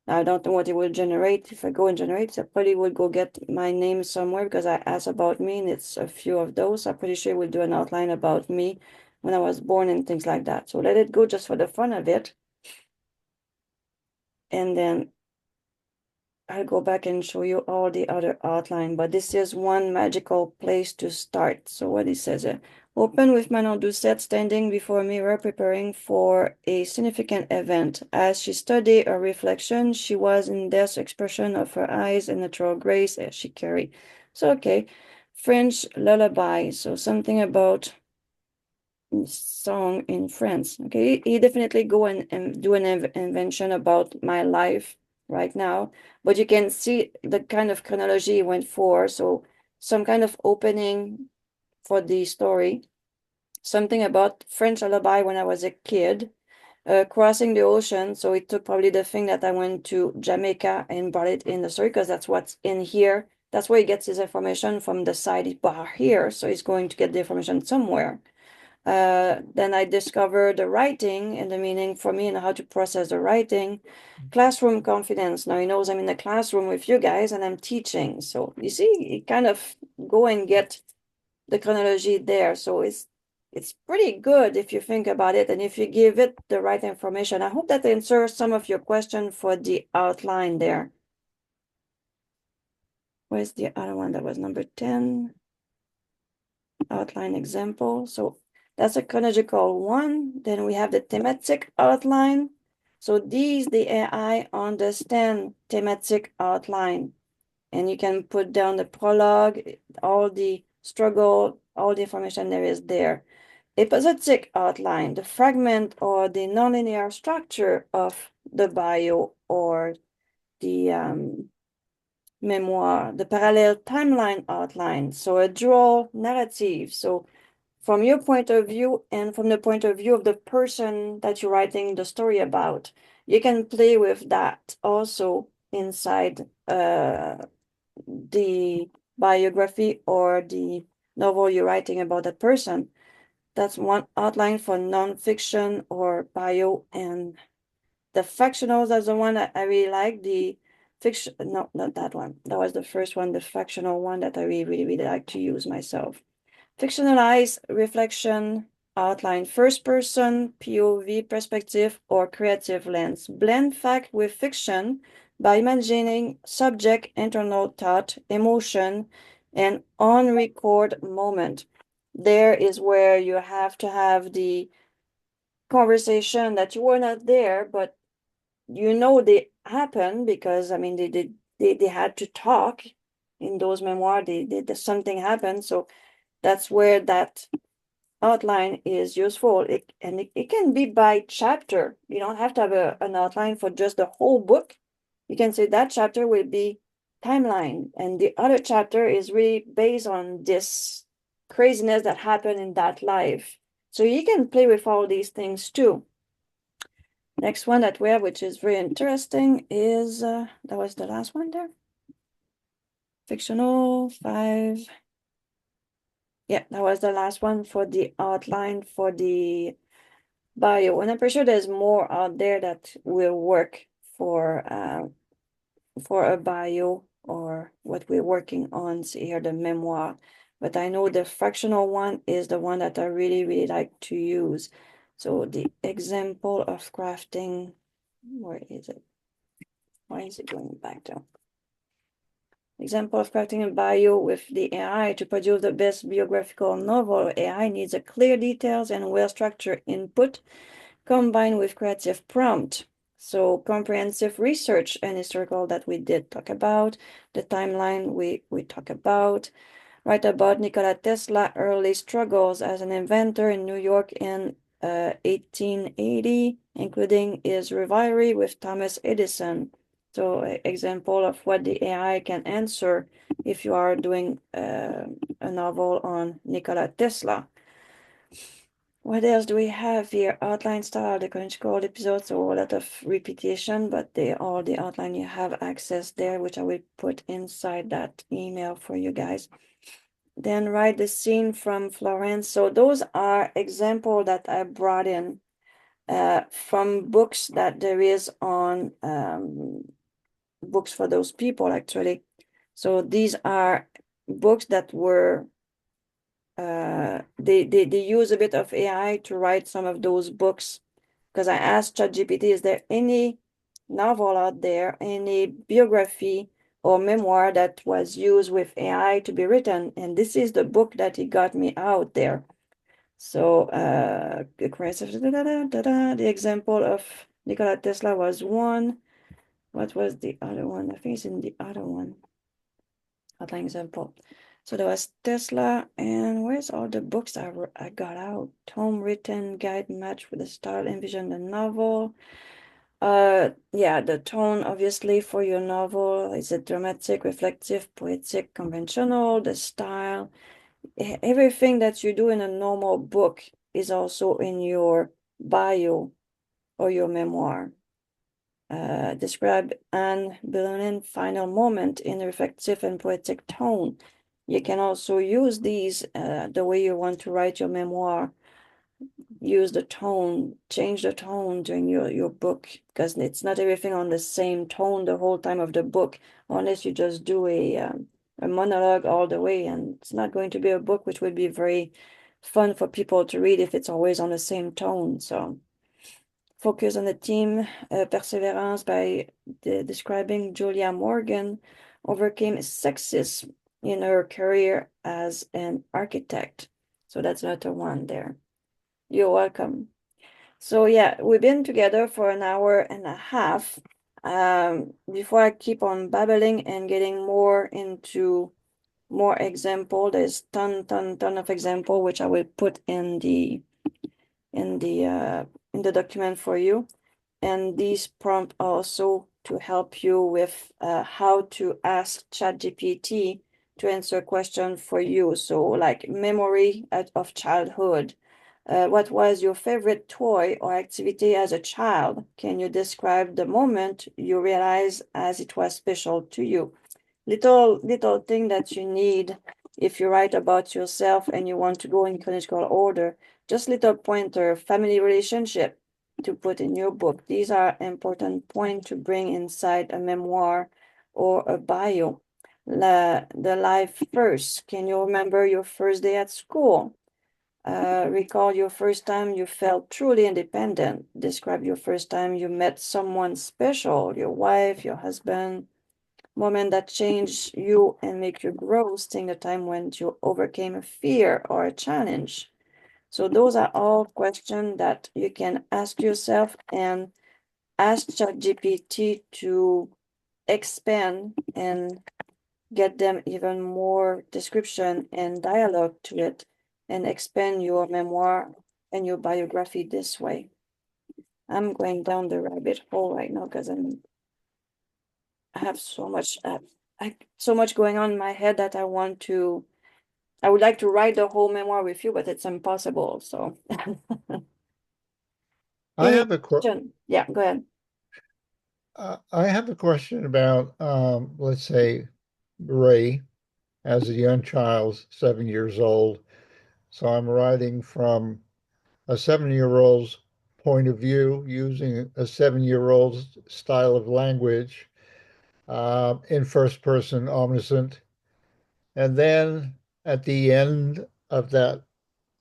I don't know what it will generate. If I go and generate, I probably would go get my name somewhere, because I asked about me, and it's a few of those. I'm pretty sure it will do an outline about me when I was born and things like that. So let it go just for the fun of it. And then I'll go back and show you all the other outline, but this is one magical place to start. So what it says here, open with Manon Doucet standing before a mirror preparing for a significant event. As she studied her reflection, she was in this expression of her eyes and natural grace as she carried. So, okay, French lullaby. So something about song in France. Okay, he definitely go and do an invention about my life right now, but you can see the kind of chronology he went for. So some kind of opening for the story, something about French lullaby when I was a kid, crossing the ocean. So it took probably the thing that I went to Jamaica and brought it in the story, because that's what's in here. That's where he gets his information from, the side bar here. So he's going to get the information somewhere. Then I discovered the writing and the meaning for me and how to process the writing. Classroom confidence. Now he knows I'm in the classroom with you guys and I'm teaching. So you see, you kind of go and get the chronology there. So it's pretty good if you think about it, and if you give it the right information. I hope that answers some of your question for the outline there. Where's the other one? That was number 10. outline example. So that's a chronological one. Then we have the thematic outline. So these, the AI understand thematic outline. And you can put down the prologue, all the struggle, all the information there is there. Episodic outline, the fragment or the nonlinear structure of the bio or the memoir, the parallel timeline outline, so a dual narrative. So from your point of view and from the point of view of the person that you're writing the story about, you can play with that also inside the biography or the novel you're writing about that person. That's one outline for nonfiction or bio, and the factionals, that's the one that I really like. The fiction, no, not that one. That was the first one, the factional one that I really like to use myself. Fictionalize reflection, outline first person, POV perspective, or creative lens. Blend fact with fiction by imagining subject, internal thought, emotion, and on-record moment. There is where you have to have the conversation that you were not there, but you know they happen because I mean they had to talk in those memoirs. Something happened, so that's where that outline is useful. It can be by chapter. You don't have to have an outline for just the whole book. You can say that chapter will be timeline, and the other chapter is really based on this craziness that happened in that life. So you can play with all these things too. Next one that we have, which is very interesting, is that was the last one there. Fictional 5. Yeah, that was the last one for the outline for the bio. And I'm pretty sure there's more out there that will work for a bio or what we're working on here, the memoir. But I know the fractional one is the one that I really like to use. So the example of crafting, where is it? Why is it going back down? Example of crafting a bio with the AI to produce the best biographical novel. AI needs a clear details and well-structured input combined with creative prompt. So comprehensive research and historical that we did talk about. The timeline we talk about. Write about Nikola Tesla early struggles as an inventor in New York in 1880, including his rivalry with Thomas Edison. So example of what the AI can answer if you are doing a novel on Nikola Tesla. What else do we have here? Outline style, the chronological episodes, so a lot of repetition, but they all the outline you have access there, which I will put inside that email for you guys. Then write the scene from Florence. So those are examples that I brought in from books that there is on books for those people actually. So these are books that were they use a bit of AI to write some of those books, because I asked ChatGPT, is there any novel out there, any biography or memoir that was used with AI to be written? And this is the book that he got me out there. So the example of Nikola Tesla was one. What was the other one? I think it's in the other one. Outline example. So there was Tesla, and where's all the books I got out? Tome written guide match with the style, envision the novel. Yeah, the tone obviously for your novel. Is it dramatic, reflective, poetic, conventional? The style. Everything that you do in a normal book is also in your bio or your memoir. Describe an Berlin final moment in a reflective and poetic tone. You can also use these the way you want to write your memoir. Use the tone, change the tone during your book, because it's not everything on the same tone the whole time of the book, unless you just do a monologue all the way, and it's not going to be a book which would be very fun for people to read if it's always on the same tone. So focus on the theme, perseverance by describing Julia Morgan overcame sexism in her career as an architect. So that's another one there. You're welcome. So yeah, we've been together for an hour and a half. Before I keep on babbling and getting more into more example, there's ton of example which I will put in the uh, in the document for you. And these prompt also to help you with how to ask ChatGPT to answer questions for you. So like memory of childhood. What was your favorite toy or activity as a child? Can you describe the moment you realize as it was special to you? Little thing that you need if you write about yourself and you want to go in chronological order. Just little pointer, family relationship to put in your book. These are important points to bring inside a memoir or a bio. The life first. Can you remember your first day at school? Recall your first time you felt truly independent. Describe your first time you met someone special, your wife, your husband. Moment that changed you and make you grow. Sing the time when you overcame a fear or a challenge. So those are all questions that you can ask yourself and ask ChatGPT to expand and get them even more description and dialogue to it and expand your memoir and your biography this way. I'm going down the rabbit hole right now because I have so much going on in my head that I would like to write the whole memoir with you, but it's impossible. So I any have a question? Yeah, go ahead. I have a question about, let's say, Ray as a young child, 7 years old. So I'm writing from a 7-year-old's point of view, using a 7-year-old's style of language, in first person omniscient. And then at the end of that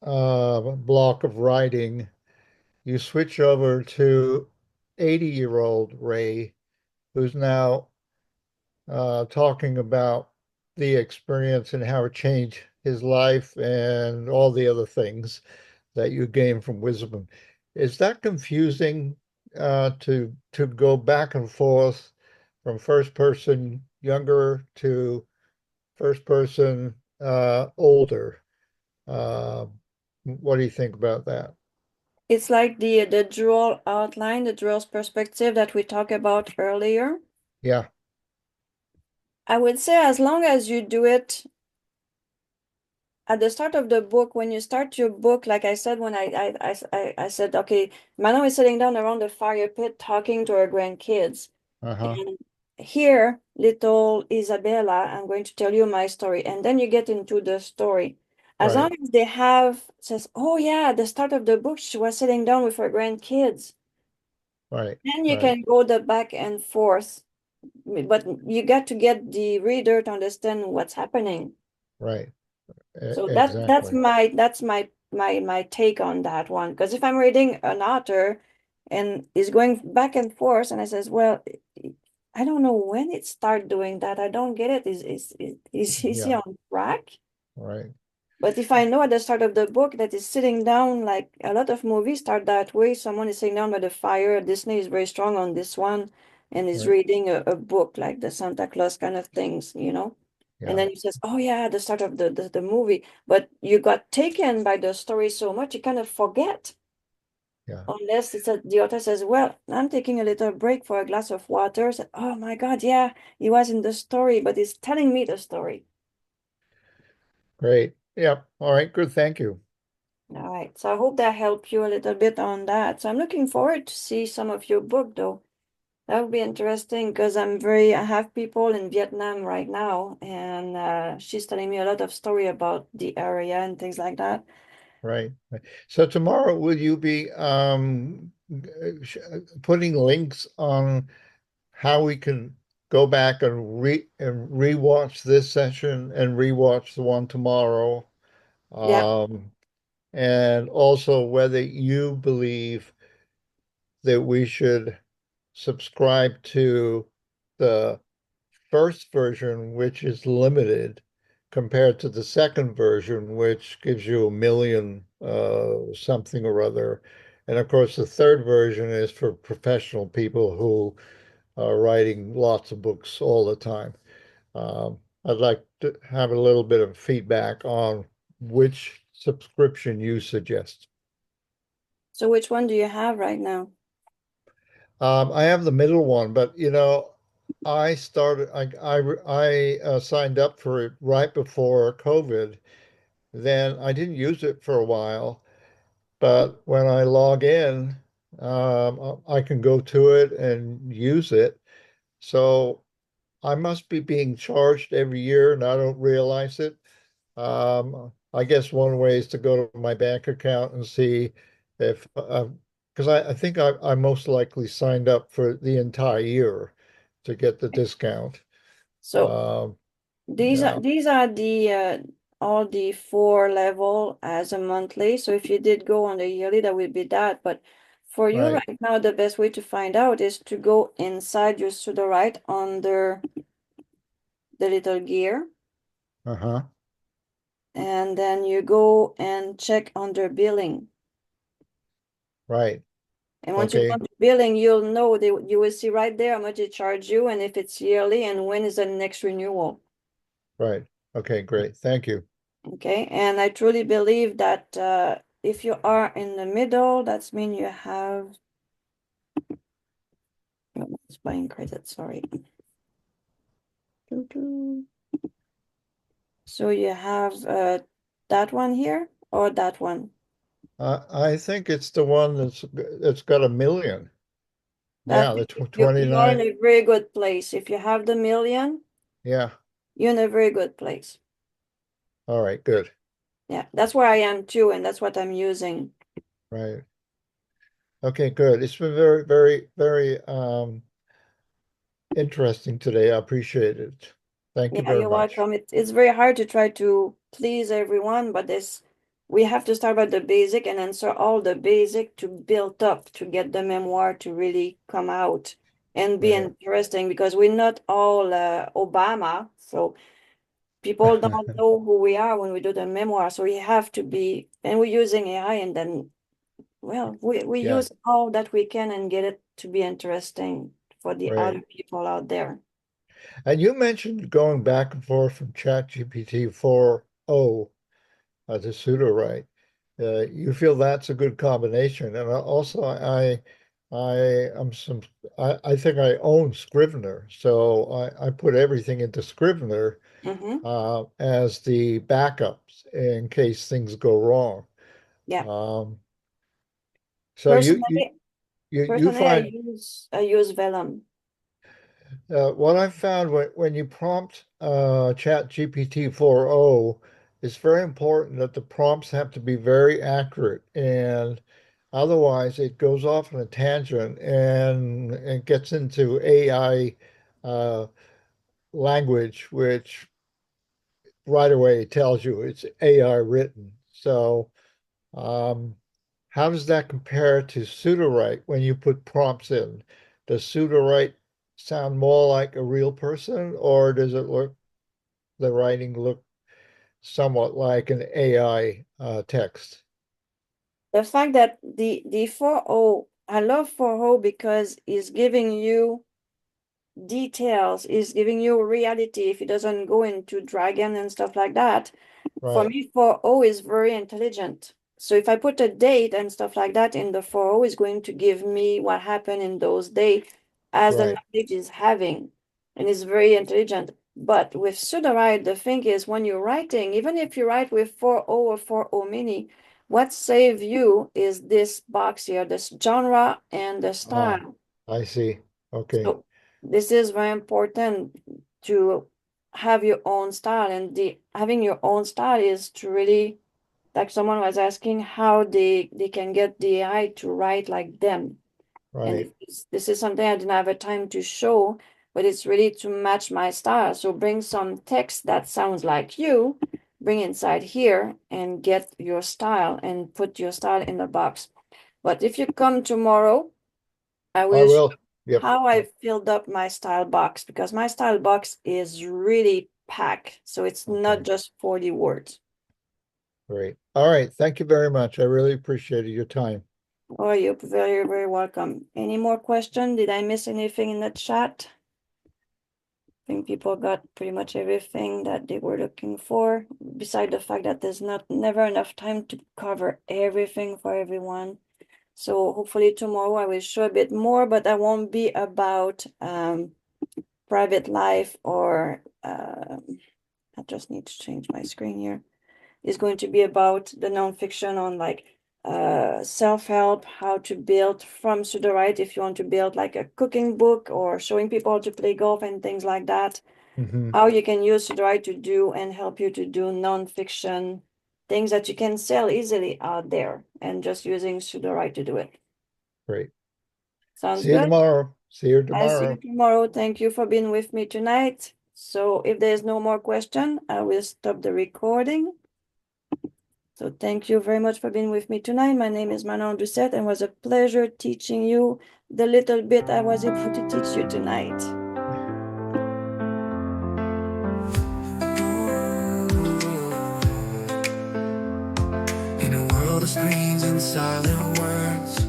block of writing, you switch over to 80-year-old Ray, who's now talking about the experience and how it changed his life and all the other things that you gain from wisdom. Is that confusing to go back and forth from first person younger to first person older? Uh, what do you think about that? It's like the dual outline, the dual perspective that we talked about earlier. Yeah, I would say as long as you do it at the start of the book, when you start your book, like I said, when I said, okay, Manon is sitting down around the fire pit talking to her grandkids. uh-huh, And here, little Isabella, I'm going to tell you my story. And then you get into the story. As long right, as they have says, oh yeah, at the start of the book, she was sitting down with her grandkids. right, Then you right, can go the back and forth. But you got to get the reader to understand what's happening. right, So that's exactly. my take on that one. Because if I'm reading an author and is going back and forth, and I says, well, I don't know when it start doing that. I don't get it. Is he Yeah, on track? right, But if I know at the start of the book that is sitting down, like a lot of movies start that way, someone is sitting down by the fire. Disney is very strong on this one and is right, reading a book like the Santa Claus kind of things, you know? And yeah, then you says, oh yeah, the start of the movie. But you got taken by the story so much you kind of forget. yeah. Unless the author says, well, I'm taking a little break for a glass of water. So, oh my God, yeah, he was in the story, but he's telling me the story. Great. Yep. All right. Good. Thank you. All right. So I hope that helped you a little bit on that. So I'm looking forward to see some of your book though. That would be interesting because I have people in Vietnam right now, and she's telling me a lot of story about the area and things like that. Right. Right. So tomorrow, will you be putting links on how we can go back and rewatch this session and rewatch the one tomorrow? Yeah. Um, and also whether you believe that we should subscribe to the first version, which is limited, compared to the second version, which gives you a million something or other. And of course, the third version is for professional people who are writing lots of books all the time. I'd like to have a little bit of feedback on which subscription you suggest. So which one do you have right now? I have the middle one, but I started. I signed up for it right before COVID. Then I didn't use it for a while, but when I log in, I can go to it and use it. So I must be being charged every year, and I don't realize it. I guess one way is to go to my bank account and see if, because I think I most likely signed up for the entire year to get the discount. So Um, these are yeah, the all the four level as a monthly. So if you did go on the yearly, that would be that. But for you right. right now, the best way to find out is to go inside your Sudowrite under the little gear, Uh-huh. and then you go and check under billing. Right. And once you go Okay. to billing, you'll know you will see right there how much they charge you and if it's yearly and when is the next renewal. Right. Okay, great. Thank you. Okay, and I truly believe that if you are in the middle, that's mean you have it's buying credit, sorry. Doo-doo. So you have that one here or that one? I think it's the one that's got a million. That Yeah, the you are in 29. a very good place. If you have the million, Yeah. you're in a very good place. All right, good. Yeah, that's where I am too, and that's what I'm using. Right. Okay, good. It's been very, very, very interesting today. I appreciate it. Thank you Yeah, very you're much. welcome. It's very hard to try to please everyone, but this we have to start with the basic and answer all the basic to build up to get the memoir to really come out and be Right. interesting because we're not all Obama, so people don't know who we are when we do the memoir. So we have to be, and we're using AI, and then well, we Yeah, use all that we can and get it to be interesting for the other right. people out there. And you mentioned going back and forth from ChatGPT 4.0 to Sudowrite. You feel that's a good combination. And also, I am some. I think I own Scrivener, so I put everything into Scrivener Mm-hmm. as the backups in case things go wrong. Yeah. Um, so Personally, you personally, I find use Vellum. what I've found when you prompt Chat GPT 4.0, it's very important that the prompts have to be very accurate, and otherwise it goes off on a tangent and it gets into AI uh, language, which right away tells you it's AI written. So um, how does that compare to Sudowrite when you put prompts in? Does Sudowrite sound more like a real person, or does the writing look somewhat like an AI text? The fact that the 4.0, I love 4.0 because it's giving you details, it's giving you reality if it doesn't go into dragon and stuff like that. For Right, me, 4.0 is very intelligent. So if I put a date and stuff like that in the 4.0, is going to give me what happened in those days as the right, knowledge is having, and it's very intelligent. But with Sudowrite, the thing is when you're writing, even if you write with 4.0 or 4.0 mini, what save you is this box here, this genre and the ah, style. I see. Okay, So this is very important to have your own style, and the having your own style is to really, like someone was asking how they can get the AI to write like them. And right, this is something I didn't have a time to show, but it's really to match my style. So bring some text that sounds like you, bring inside here and get your style and put your style in the box. But if you come tomorrow, I I will show will. Yep. how I filled up my style box because my style box is really pack. So it's Okay. not just 40 words. Great. All right. Thank you very much. I really appreciated your time. Oh, you're very, very welcome. Any more questions? Did I miss anything in the chat? I think people got pretty much everything that they were looking for, beside the fact that there's never enough time to cover everything for everyone. So hopefully tomorrow I will show a bit more, but I won't be about private life or I just need to change my screen here. It's going to be about the nonfiction on like self-help, how to build from Sudowrite if you want to build like a cooking book or showing people how to play golf and things like that. Mhm. How you can use Sudowrite to do and help you to do nonfiction things that you can sell easily out there and just using Sudowrite to do it. Great. Sounds See you good? tomorrow. See you I see you tomorrow. tomorrow. Thank you for being with me tonight. So if there's no more question, I will stop the recording. So thank you very much for being with me tonight. My name is Manon Doucet, and it was a pleasure teaching you the little bit I was able to teach you tonight. In a world of screens and silent words,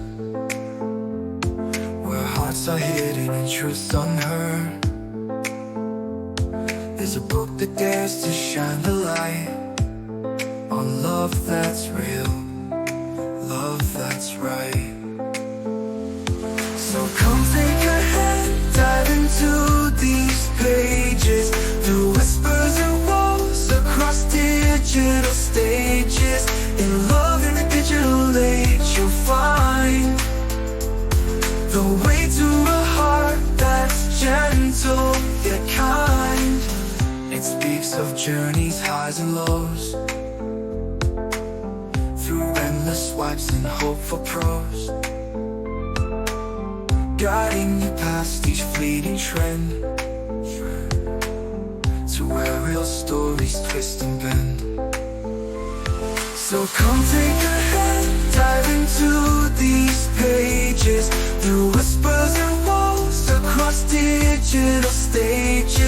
where hearts are hidden and truths unheard, there's a book that dares to shine the light on love that's real, love that's right. So come take a hand, dive into these pages, through whispers and walls, across digital stages. In love in the digital age, you'll find the way to a heart that's gentle yet kind. It speaks of journeys, highs and lows, through endless swipes and hopeful prose, guiding you past each fleeting trend, to where real stories twist and bend. So come take a hand, dive into these pages, through whispers and walls, across digital stages.